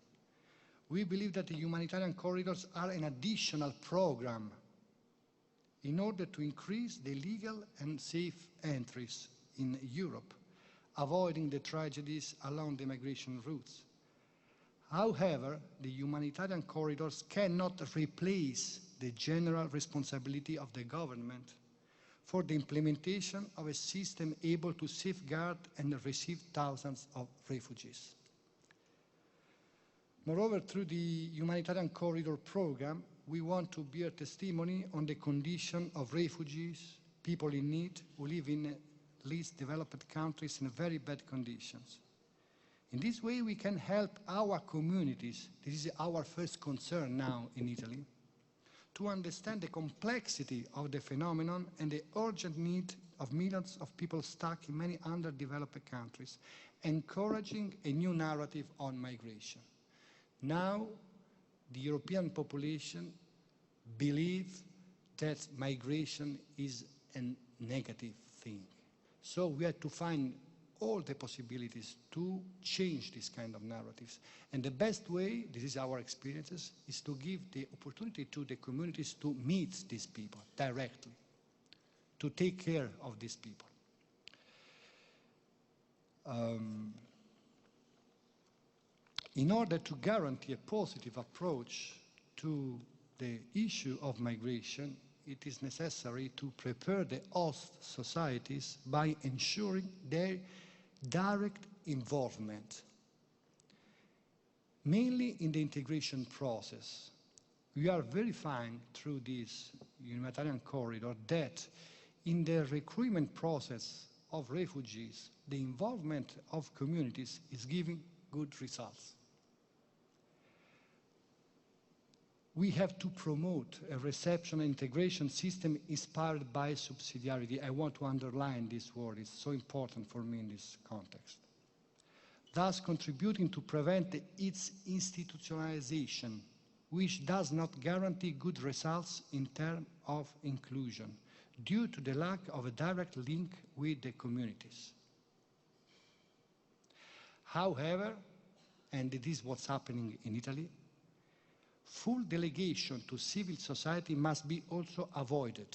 We believe that the humanitarian corridors are an additional program in order to increase the legal and safe entries in Europe, avoiding the tragedies along the migration routes. However, the humanitarian corridors cannot replace the general responsibility of the government for the implementation of a system able to safeguard and receive thousands of refugees. Moreover, through the Humanitarian Corridor Program, we want to bear testimony on the condition of refugees, people in need, who live in least developed countries in very bad conditions. In this way, we can help our communities, this is our first concern now in Italy, to understand the complexity of the phenomenon and the urgent need of millions of people stuck in many underdeveloped countries, encouraging a new narrative on migration. Now, the European population believe that migration is a negative thing. So we have to find all the possibilities to change this kind of narratives. And the best way, this is our experiences, is to give the opportunity to the communities to meet these people directly, to take care of these people. In order to guarantee a positive approach to the issue of migration, it is necessary to prepare the host societies by ensuring their direct involvement, mainly in the integration process. We are verifying through this humanitarian corridor that in the recruitment process of refugees, the involvement of communities is giving good results. We have to promote a reception and integration system inspired by subsidiarity. I want to underline this word, it's so important for me in this context. Thus contributing to prevent its institutionalization, which does not guarantee good results in terms of inclusion, due to the lack of a direct link with the communities. However, and it is what's happening in Italy, full delegation to civil society must be also avoided.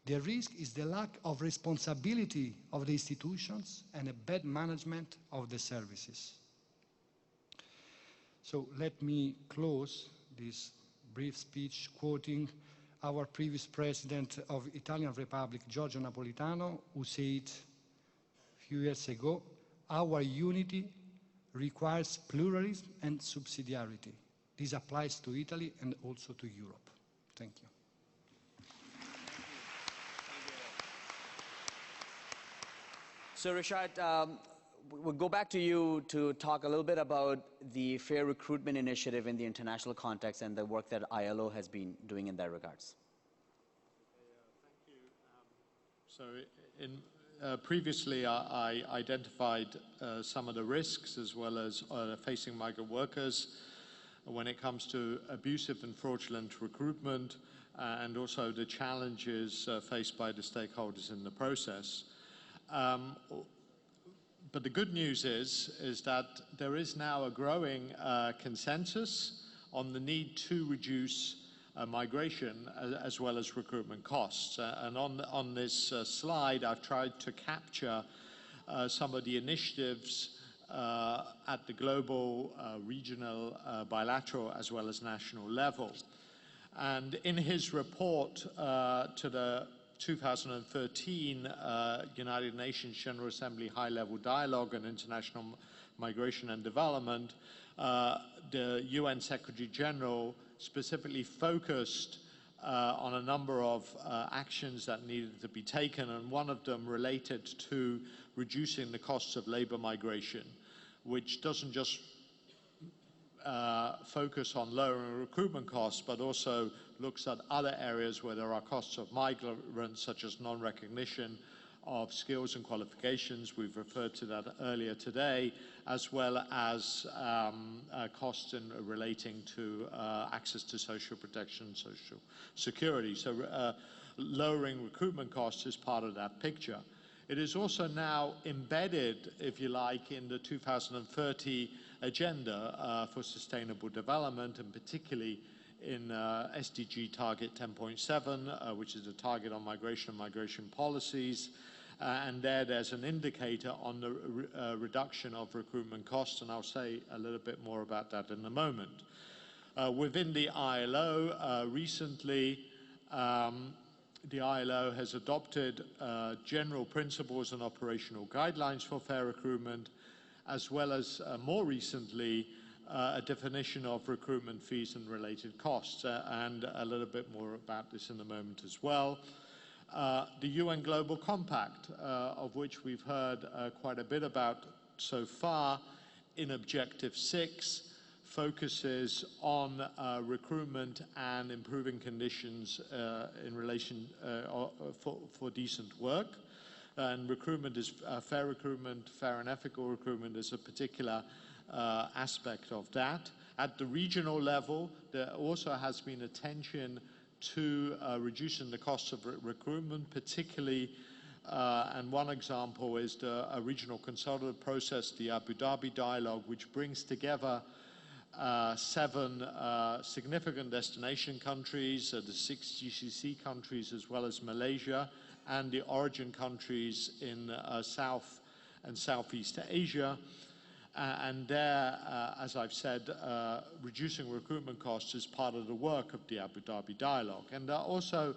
The risk is the lack of responsibility of the institutions and a bad management of the services. So let me close this brief speech quoting our previous president of Italian Republic, Giorgio Napolitano, who said a few years ago, "Our unity requires pluralism and subsidiarity." This applies to Italy and also to Europe. Thank you. So Rishad, we'll go back to you to talk a little bit about the Fair Recruitment Initiative in the international context and the work that ILO has been doing in that regards. Thank you. Previously, I identified some of the risks as well as facing migrant workers when it comes to abusive and fraudulent recruitment and also the challenges faced by the stakeholders in the process. But the good news is that there is now a growing consensus on the need to reduce migration as well as recruitment costs. And on this slide, I've tried to capture some of the initiatives at the global, regional, bilateral, as well as national level. And in his report to the 2013 United Nations General Assembly High-Level Dialogue on International Migration and Development, the UN Secretary General specifically focused on a number of actions that needed to be taken, and one of them related to reducing the costs of labor migration, which doesn't just focus on lowering recruitment costs, but also looks at other areas where there are costs of migrants, such as non-recognition of skills and qualifications. We've referred to that earlier today, as well as costs in relating to access to social protection, social security. So lowering recruitment costs is part of that picture. It is also now embedded, if you like, in the 2030 agenda for sustainable development, and particularly in SDG target 10.7, which is a target on migration and migration policies. And there's an indicator on the reduction of recruitment costs, and I'll say a little bit more about that in a moment. Within the ILO, recently, the ILO has adopted general principles and operational guidelines for fair recruitment, as well as more recently a definition of recruitment fees and related costs, and a little bit more about this in a moment as well. The UN Global Compact, of which we've heard quite a bit about so far, in Objective 6, focuses on recruitment and improving conditions in relation for decent work. And recruitment is fair and ethical recruitment is a particular aspect of that. At the regional level, there also has been attention to reducing the cost of recruitment, particularly, and one example is the regional consultative process, the Abu Dhabi Dialogue, which brings together 7 significant destination countries, the 6 GCC countries, as well as Malaysia, and the origin countries in South and Southeast Asia. And there, as I've said, reducing recruitment costs is part of the work of the Abu Dhabi Dialogue. And there are also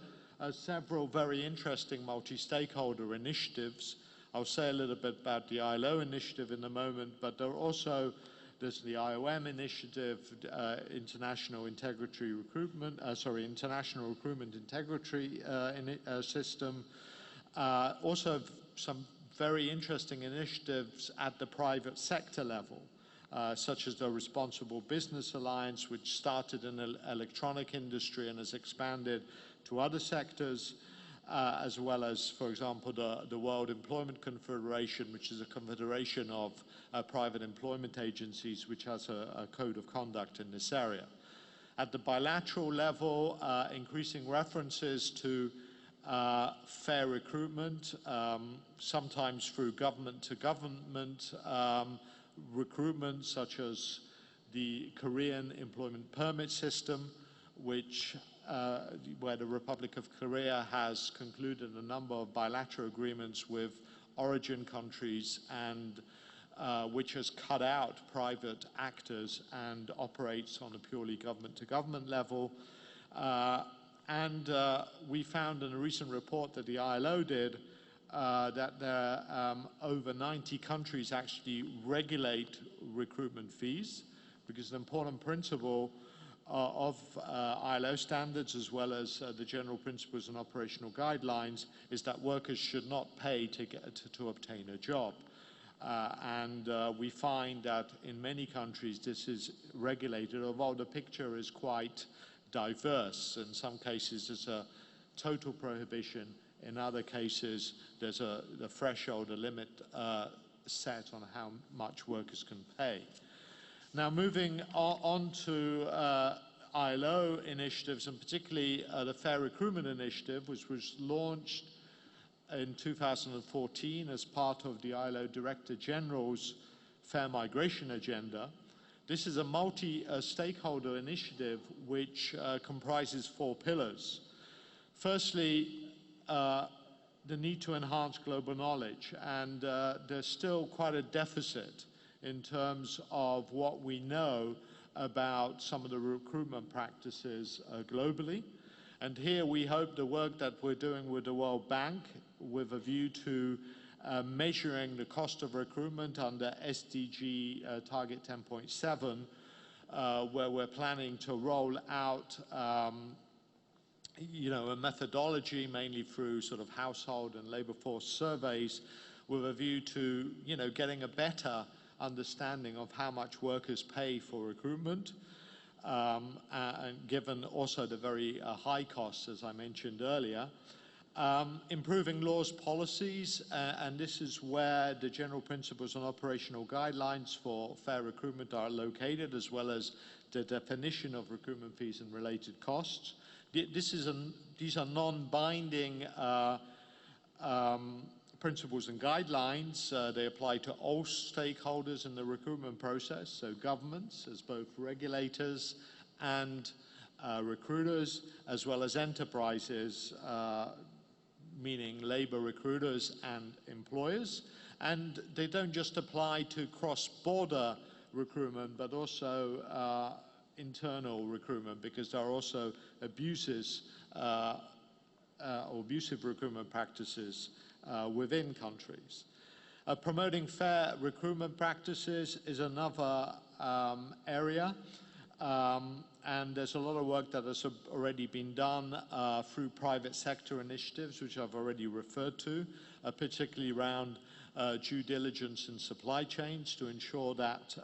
several very interesting multi-stakeholder initiatives. I'll say a little bit about the ILO initiative in a moment, but there's the IOM initiative, International Recruitment Integrity System. Also some very interesting initiatives at the private sector level, such as the Responsible Business Alliance, which started in the electronic industry and has expanded to other sectors, as well as, for example, the World Employment Confederation, which is a confederation of private employment agencies, which has a code of conduct in this area. At the bilateral level, increasing references to fair recruitment, sometimes through government-to-government recruitment, such as the Korean employment permit system, which where the Republic of Korea has concluded a number of bilateral agreements with origin countries, and which has cut out private actors and operates on a purely government-to-government level. And we found in a recent report that the ILO did that there are over 90 countries actually regulate recruitment fees, because an important principle of ILO standards, as well as the general principles and operational guidelines, is that workers should not pay to obtain a job. And we find that in many countries this is regulated, although the picture is quite diverse. In some cases there's a total prohibition, in other cases there's the threshold, a limit set on how much workers can pay. Now, moving on to ILO initiatives, and particularly the Fair Recruitment Initiative, which was launched in 2014 as part of the ILO Director General's Fair Migration Agenda. This is a multi-stakeholder initiative which comprises 4 pillars. Firstly, the need to enhance global knowledge, and there's still quite a deficit in terms of what we know about some of the recruitment practices globally. And here we hope the work that we're doing with the World Bank, with a view to measuring the cost of recruitment under SDG target 10.7, where we're planning to roll out a methodology mainly through sort of household and labor force surveys, with a view to getting a better understanding of how much workers pay for recruitment, and given also the very high costs, as I mentioned earlier. Improving laws, policies, and this is where the general principles and operational guidelines for fair recruitment are located, as well as the definition of recruitment fees and related costs. These are non-binding principles and guidelines. They apply to all stakeholders in the recruitment process, so governments as both regulators and recruiters, as well as enterprises, meaning labor recruiters and employers. And they don't just apply to cross-border recruitment, but also internal recruitment, because there are also abuses or abusive recruitment practices within countries. Promoting fair recruitment practices is another area. And there's a lot of work that has already been done through private sector initiatives, which I've already referred to, particularly around due diligence in supply chains to ensure that,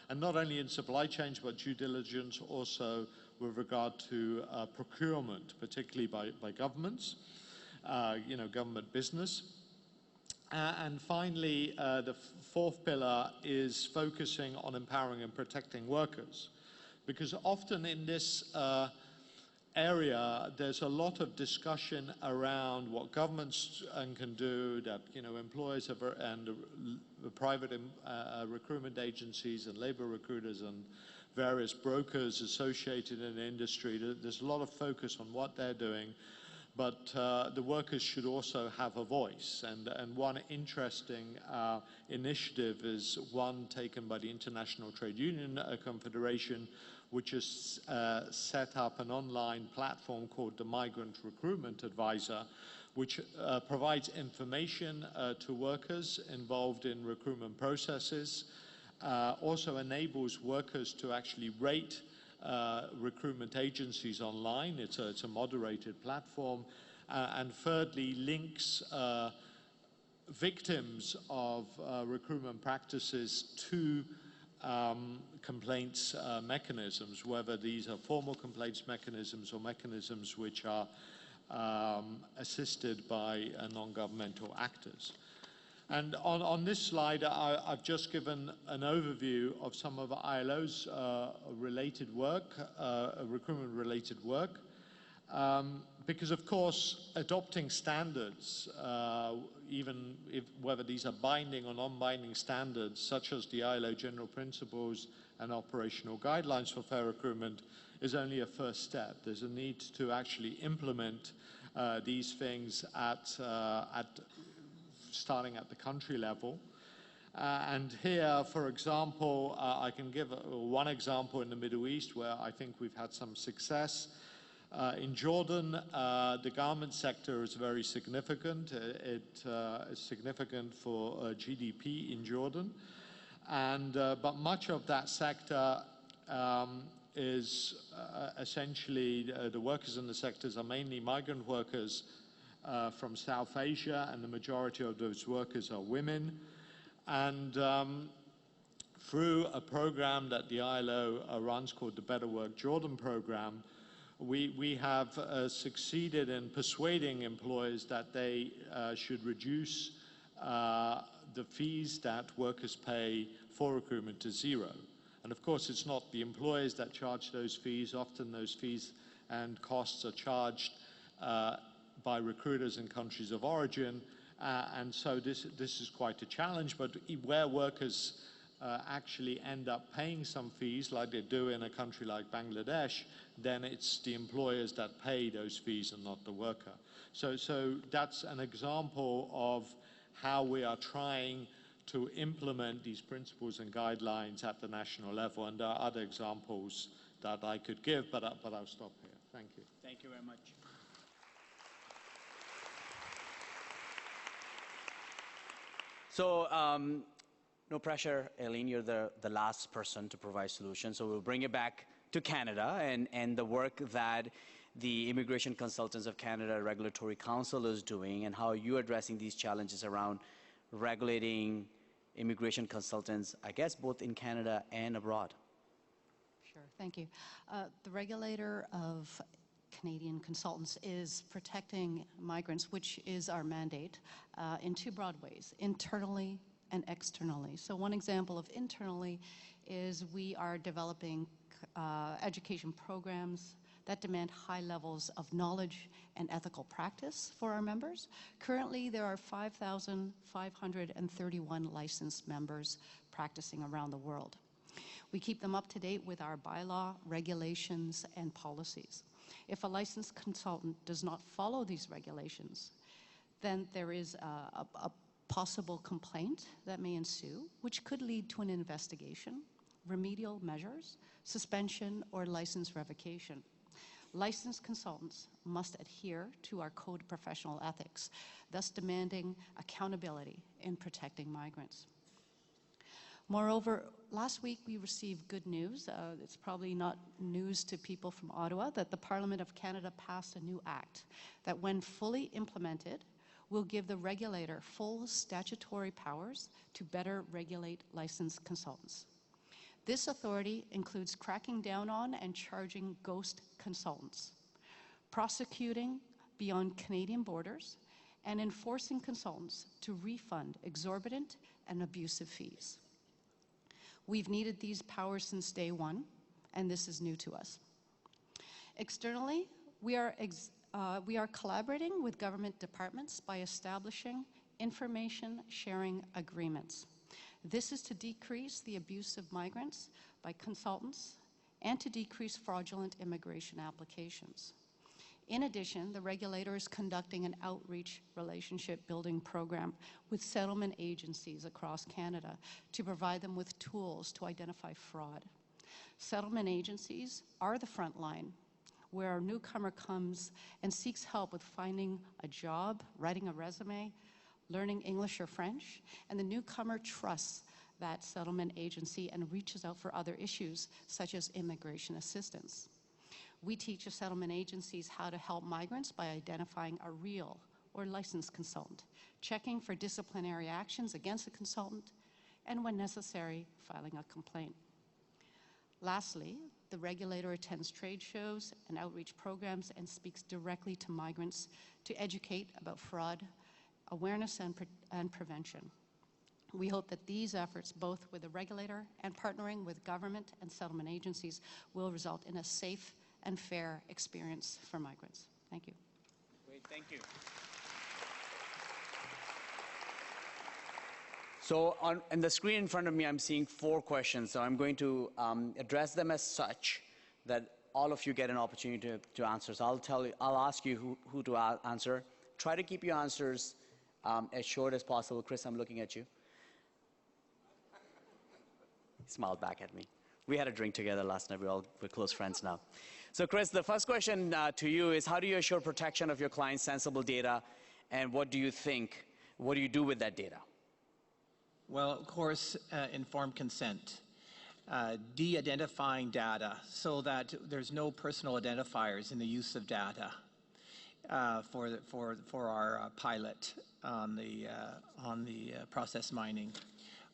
and not only in supply chains, but due diligence also with regard to procurement, particularly by governments, government business. And finally, the fourth pillar is focusing on empowering and protecting workers. Because often in this area, there's a lot of discussion around what governments can do, that employers and the private recruitment agencies and labor recruiters and various brokers associated in the industry. There's a lot of focus on what they're doing, but the workers should also have a voice. And one interesting initiative is one taken by the International Trade Union Confederation, which has set up an online platform called the Migrant Recruitment Advisor, which provides information to workers involved in recruitment processes, also enables workers to actually rate recruitment agencies online. It's a moderated platform. And thirdly, links victims of recruitment practices to complaints mechanisms, whether these are formal complaints mechanisms or mechanisms which are assisted by non-governmental actors. And on this slide, I've just given an overview of some of ILO's related work, recruitment-related work, because of course adopting standards, even whether these are binding or non-binding standards, such as the ILO General Principles and Operational Guidelines for Fair Recruitment, is only a first step. There's a need to actually implement these things starting at the country level. And here, for example, I can give one example in the Middle East where I think we've had some success. In Jordan, the garment sector is very significant. It is significant for GDP in Jordan. And, but much of that sector is essentially, the workers in the sectors are mainly migrant workers from South Asia, and the majority of those workers are women. And through a program that the ILO runs called the Better Work Jordan program, we have succeeded in persuading employers that they should reduce the fees that workers pay for recruitment to zero. And of course, it's not the employers that charge those fees. Often those fees and costs are charged by recruiters in countries of origin, and so this is quite a challenge. But where workers actually end up paying some fees, like they do in a country like Bangladesh, then it's the employers that pay those fees and not the worker. So that's an example of how we are trying to implement these principles and guidelines at the national level. And there are other examples that I could give, but I'll stop here. Thank you. Thank you very much. So, no pressure, Aileen, you're the last person to provide solutions. So we'll bring it back to Canada and the work that the Immigration Consultants of Canada Regulatory Council is doing, and how you're addressing these challenges around regulating immigration consultants, I guess, both in Canada and abroad. Sure, thank you. The regulator of Canadian consultants is protecting migrants, which is our mandate, in two broad ways, internally and externally. So one example of internally is we are developing education programs that demand high levels of knowledge and ethical practice for our members. Currently, there are 5,531 licensed members practicing around the world. We keep them up to date with our bylaw, regulations, and policies. If a licensed consultant does not follow these regulations, then there is a possible complaint that may ensue, which could lead to an investigation, remedial measures, suspension, or license revocation. licensed consultants must adhere to our code of professional ethics, thus demanding accountability in protecting migrants. Moreover, last week we received good news. It's probably not news to people from Ottawa that the Parliament of Canada passed a new act that, when fully implemented, will give the regulator full statutory powers to better regulate licensed consultants. This authority includes cracking down on and charging ghost consultants, prosecuting beyond Canadian borders, and enforcing consultants to refund exorbitant and abusive fees. We've needed these powers since day one, and this is new to us. Externally, we are collaborating with government departments by establishing information sharing agreements. This is to decrease the abuse of migrants by consultants and to decrease fraudulent immigration applications. In addition, the regulator is conducting an outreach relationship building program with settlement agencies across Canada to provide them with tools to identify fraud. Settlement agencies are the front line where a newcomer comes and seeks help with finding a job, writing a resume, learning English or French, and the newcomer trusts that settlement agency and reaches out for other issues such as immigration assistance. We teach settlement agencies how to help migrants by identifying a real or licensed consultant, checking for disciplinary actions against a consultant, and when necessary, filing a complaint. Lastly, the regulator attends trade shows and outreach programs and speaks directly to migrants to educate about fraud, awareness, and prevention. We hope that these efforts, both with the regulator and partnering with government and settlement agencies, will result in a safe and fair experience for migrants. Thank you. Great, thank you. So on the screen in front of me, I'm seeing 4 questions. So I'm going to address them as such that all of you get an opportunity to answer. So I'll ask you who to answer. Try to keep your answers as short as possible. Chris, I'm looking at you. He smiled back at me. We had a drink together last night. We're close friends now. So Chris, the first question to you is, how do you assure protection of your client's sensible data, and what do you think, what do you do with that data? Well, of course, informed consent. De-identifying data so that there's no personal identifiers in the use of data for our pilot on the process mining.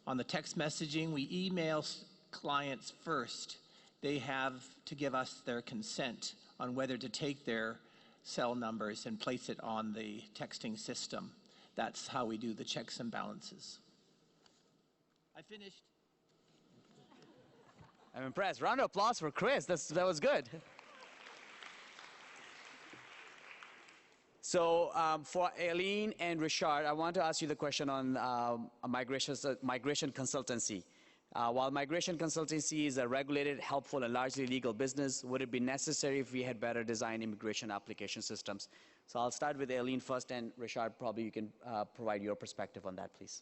On the text messaging, we email clients first. They have to give us their consent on whether to take their cell numbers and place it on the texting system. That's how we do the checks and balances. I finished. I'm impressed. Round of applause for Chris. That was good. So for Aileen and Richard, I want to ask you the question on migration consultancy. While migration consultancy is a regulated, helpful, and largely legal business, would it be necessary if we had better designed immigration application systems? So I'll start with Aileen first, and Richard, probably you can provide your perspective on that, please.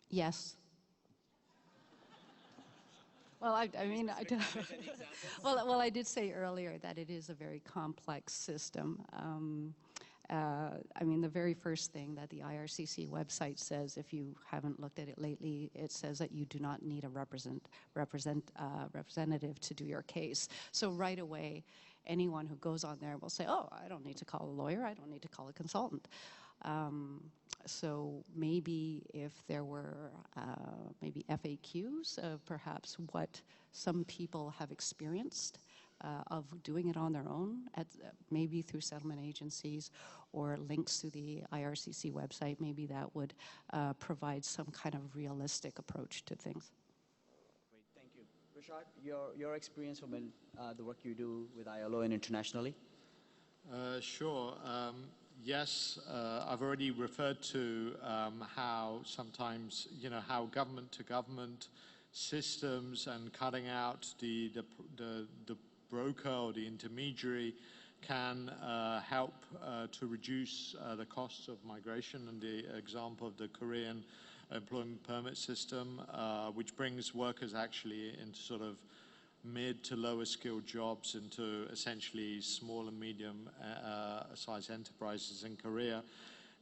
Yes. Well, I did say earlier that it is a very complex system. I mean, the very first thing that the IRCC website says, if you haven't looked at it lately, it says that you do not need a representative to do your case. So right away, anyone who goes on there will say, oh, I don't need to call a lawyer, I don't need to call a consultant. So maybe if there were maybe FAQs of perhaps what some people have experienced of doing it on their own, maybe through settlement agencies or links to the IRCC website, maybe that would provide some kind of realistic approach to things. Great, thank you. Richard, your experience from the work you do with ILO and internationally? Sure. Yes, I've already referred to how sometimes, how government-to-government systems and cutting out the broker or the intermediary can help to reduce the costs of migration. And the example of the Korean employment permit system, which brings workers actually into sort of mid to lower skilled jobs into essentially small and medium sized enterprises in Korea.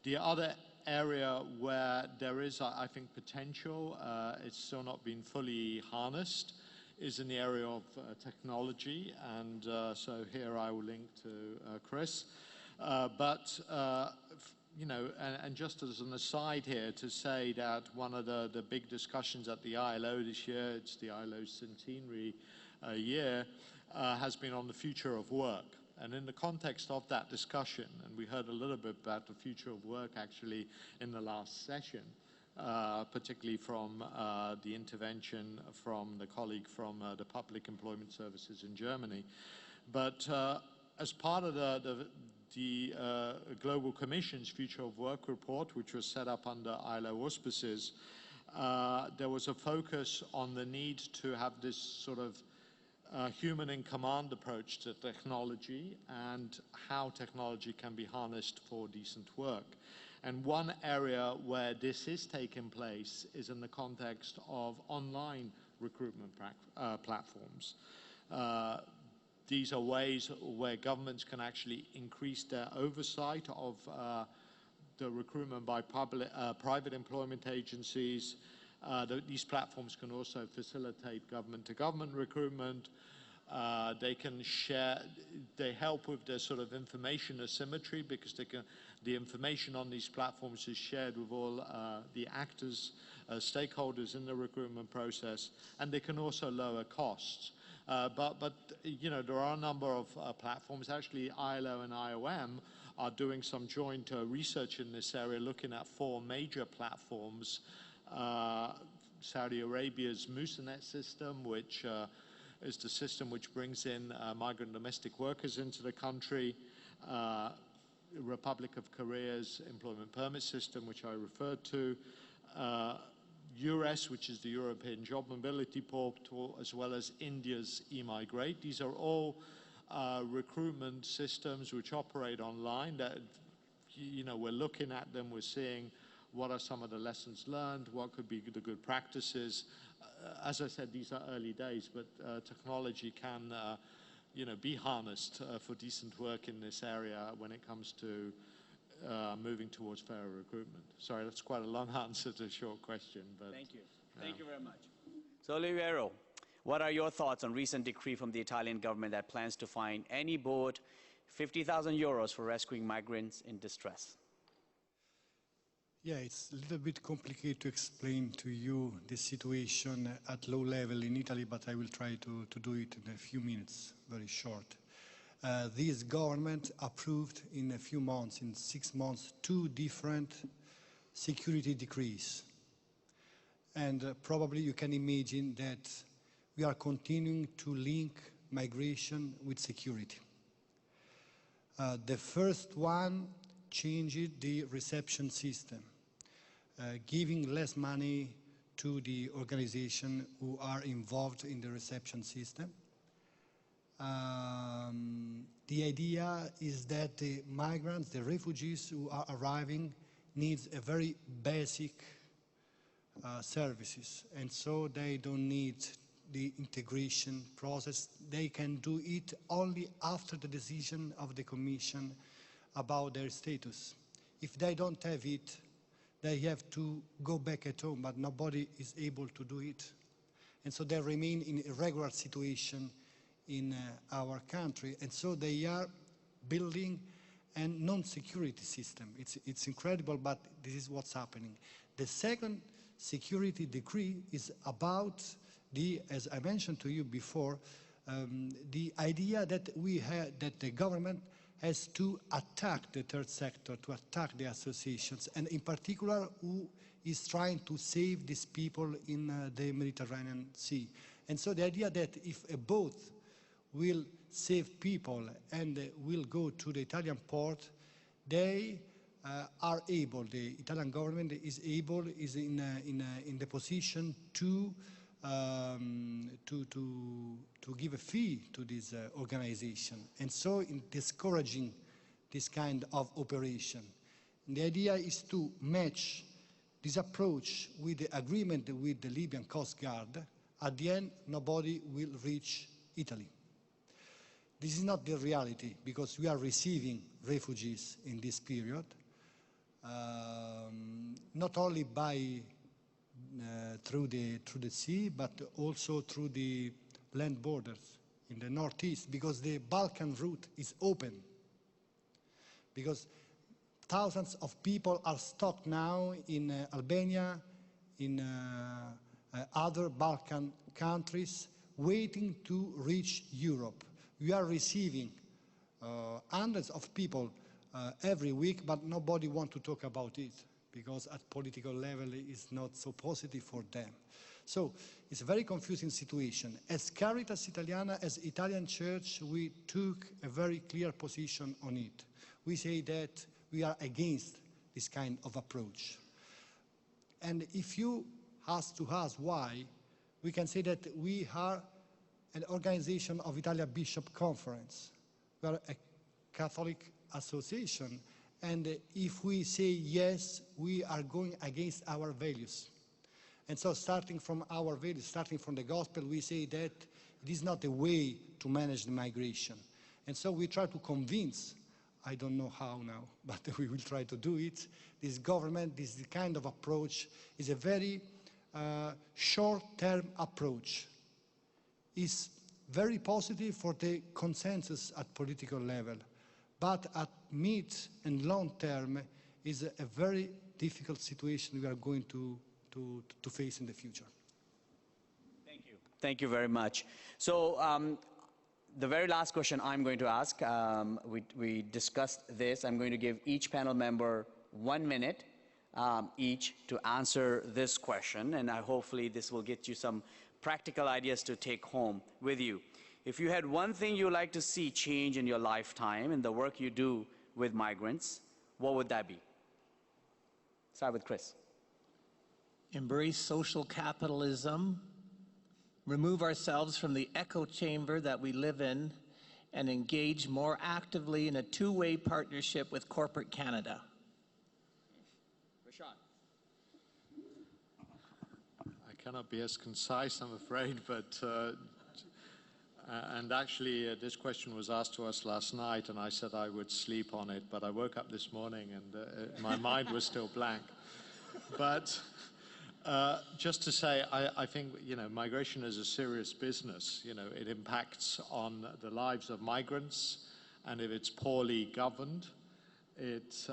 The other area where there is, I think, potential, it's still not been fully harnessed, is in the area of technology. And so here I will link to Chris. You know, and just as an aside here to say that one of the big discussions at the ILO this year, it's the ILO centenary year, has been on the future of work. And in the context of that discussion, and we heard a little bit about the future of work actually in the last session, particularly from the intervention from the colleague from the Public Employment Services in Germany. But as part of the Global Commission's Future of Work report, which was set up under ILO auspices, there was a focus on the need to have this sort of human in command approach to technology and how technology can be harnessed for decent work. And one area where this is taking place is in the context of online recruitment platforms. These are ways where governments can actually increase their oversight of the recruitment by private employment agencies. These platforms can also facilitate government-to-government recruitment. They can share, they help with the sort of information asymmetry because the information on these platforms is shared with all the actors, stakeholders in the recruitment process, and they can also lower costs. But you know, there are a number of platforms. Actually, ILO and IOM are doing some joint research in this area, looking at 4 major platforms. Saudi Arabia's Musanet system, which is the system which brings in migrant domestic workers into the country. Republic of Korea's employment permit system, which I referred to. EURES, which is the European Job Mobility Portal, as well as India's eMigrate. These are all recruitment systems which operate online. That, you know, we're looking at them, we're seeing what are some of the lessons learned, what could be the good practices. As I said, these are early days, but technology can, you know, be harnessed for decent work in this area when it comes to moving towards fairer recruitment. Sorry, that's quite a long answer to a short question. But, thank you. Thank you very much. So, Oliviero, what are your thoughts on recent decree from the Italian government that plans to fine any boat 50,000 euros for rescuing migrants in distress? Yeah, it's a little bit complicated to explain to you the situation at low level in Italy, but I will try to do it in a few minutes, very short. This government approved in a few months, in 6 months, 2 different security decrees. And probably you can imagine that we are continuing to link migration with security. The first one changed the reception system, giving less money to the organization who are involved in the reception system. The idea is that the migrants, the refugees who are arriving, needs a very basic services, and so they don't need the integration process. They can do it only after the decision of the Commission about their status. If they don't have it, they have to go back at home, but nobody is able to do it. And so they remain in a regular situation in our country. And so they are building a non-security system. It's incredible, but this is what's happening. The second security decree is about as I mentioned to you before, the idea that that the government has to attack the third sector, to attack the associations, and in particular, who is trying to save these people in the Mediterranean Sea. And so the idea that if a boat will save people and will go to the Italian port, they are able, the Italian government is in the position to give a fee to this organization, and so in discouraging this kind of operation. And the idea is to match this approach with the agreement with the Libyan Coast Guard. At the end, nobody will reach Italy. This is not the reality because we are receiving refugees in this period, not only through the sea, but also through the land borders in the northeast, because the Balkan route is open. Because thousands of people are stuck now in Albania, in other Balkan countries, waiting to reach Europe. We are receiving hundreds of people every week, but nobody wants to talk about it because at political level it's not so positive for them. So it's a very confusing situation. As Caritas Italiana, as Italian Church, we took a very clear position on it. We say that we are against this kind of approach. And if you ask to us why, we can say that we are an organization of Italian Bishop Conference. We are a Catholic association, and if we say yes, we are going against our values. And so starting from our values, starting from the gospel, we say that it is not a way to manage the migration. And so we try to convince, I don't know how now, but we will try to do it, this government, this kind of approach is a very short-term approach. Is very positive for the consensus at political level, but at mid and long term is a very difficult situation we are going to face in the future. Thank you. Thank you very much. So the very last question I'm going to ask, we discussed this. I'm going to give each panel member 1 minute each to answer this question, and hopefully this will get you some practical ideas to take home with you. If you had one thing you'd like to see change in your lifetime in the work you do with migrants, what would that be? Start with Chris. Embrace social capitalism, remove ourselves from the echo chamber that we live in, and engage more actively in a two-way partnership with corporate Canada. Rashad. I cannot be as concise, I'm afraid, but and actually this question was asked to us last night, and I said I would sleep on it, but I woke up this morning and my mind was still blank. But just to say, I think, migration is a serious business. It impacts on the lives of migrants, and if it's poorly governed, it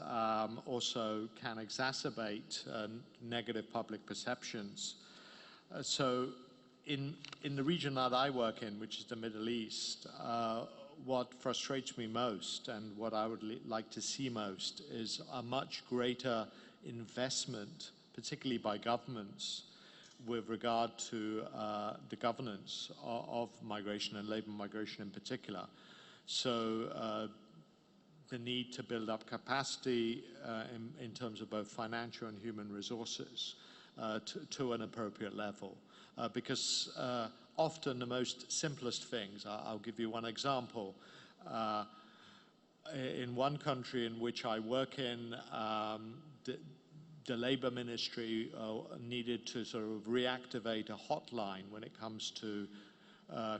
also can exacerbate negative public perceptions. So in the region that I work in, which is the Middle East, what frustrates me most and what I would like to see most is a much greater investment, particularly by governments, with regard to the governance of migration and labor migration in particular. So the need to build up capacity in terms of both financial and human resources to an appropriate level. Because often the most simplest things, I'll give you one example. In one country in which I work in, the labor ministry needed to sort of reactivate a hotline when it comes to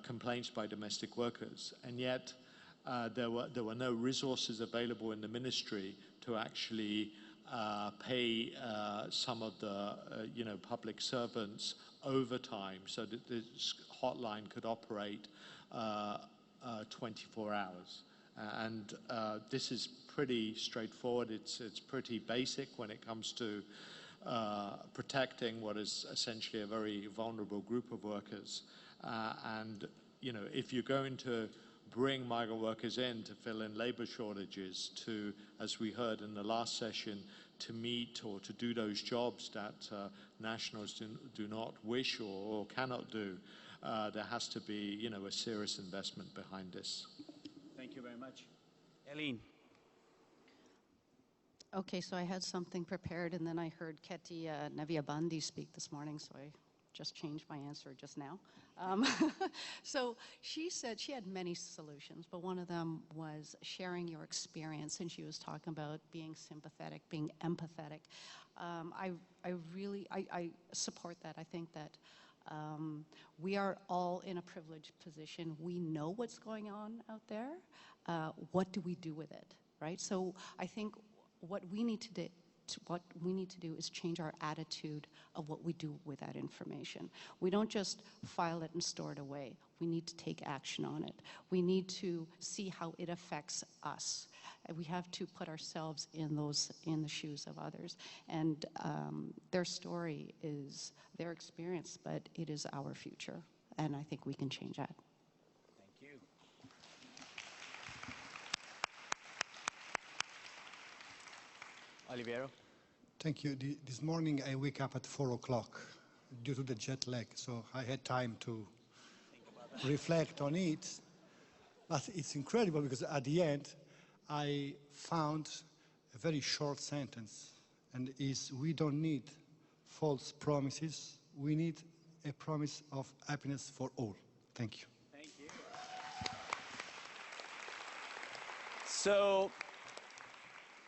complaints by domestic workers. And yet there were no resources available in the ministry to actually pay some of the public servants overtime so that this hotline could operate 24 hours. And this is pretty straightforward. It's pretty basic when it comes to protecting what is essentially a very vulnerable group of workers. And if you're going to bring migrant workers in to fill in labor shortages, to, as we heard in the last session, to meet or to do those jobs that nationals do not wish or cannot do, there has to be, a serious investment behind this. Thank you very much. Eileen. Okay, so I had something prepared, and then I heard Ketty Naviabandi speak this morning, so I just changed my answer just now. So she said she had many solutions, but one of them was sharing your experience, and she was talking about being sympathetic, being empathetic. I really support that. I think that We are all in a privileged position. We know what's going on out there. What do we do with it, right? So I think what we need to do is change our attitude of what we do with that information. We don't just file it and store it away. We need to take action on it. We need to see how it affects us. We have to put ourselves in the shoes of others. And their story is their experience, but it is our future. And I think we can change that. Thank you. Oliviero? Thank you. This morning I wake up at 4 o'clock due to the jet lag, so I had time to reflect on it. But it's incredible because at the end I found a very short sentence, and is we don't need false promises. We need a promise of happiness for all. Thank you. Thank you. So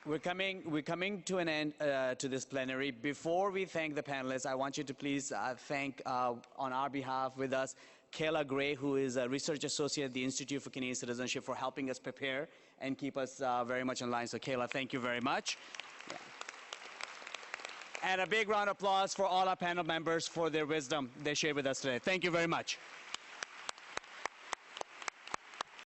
we're coming to an end to this plenary. Before we thank the panelists, I want you to please thank on our behalf with us Kayla Gray, who is a research associate at the Institute for Canadian Citizenship, for helping us prepare and keep us very much in line. So Kayla, thank you very much. Yeah. And a big round of applause for all our panel members for their wisdom they shared with us today. Thank you very much.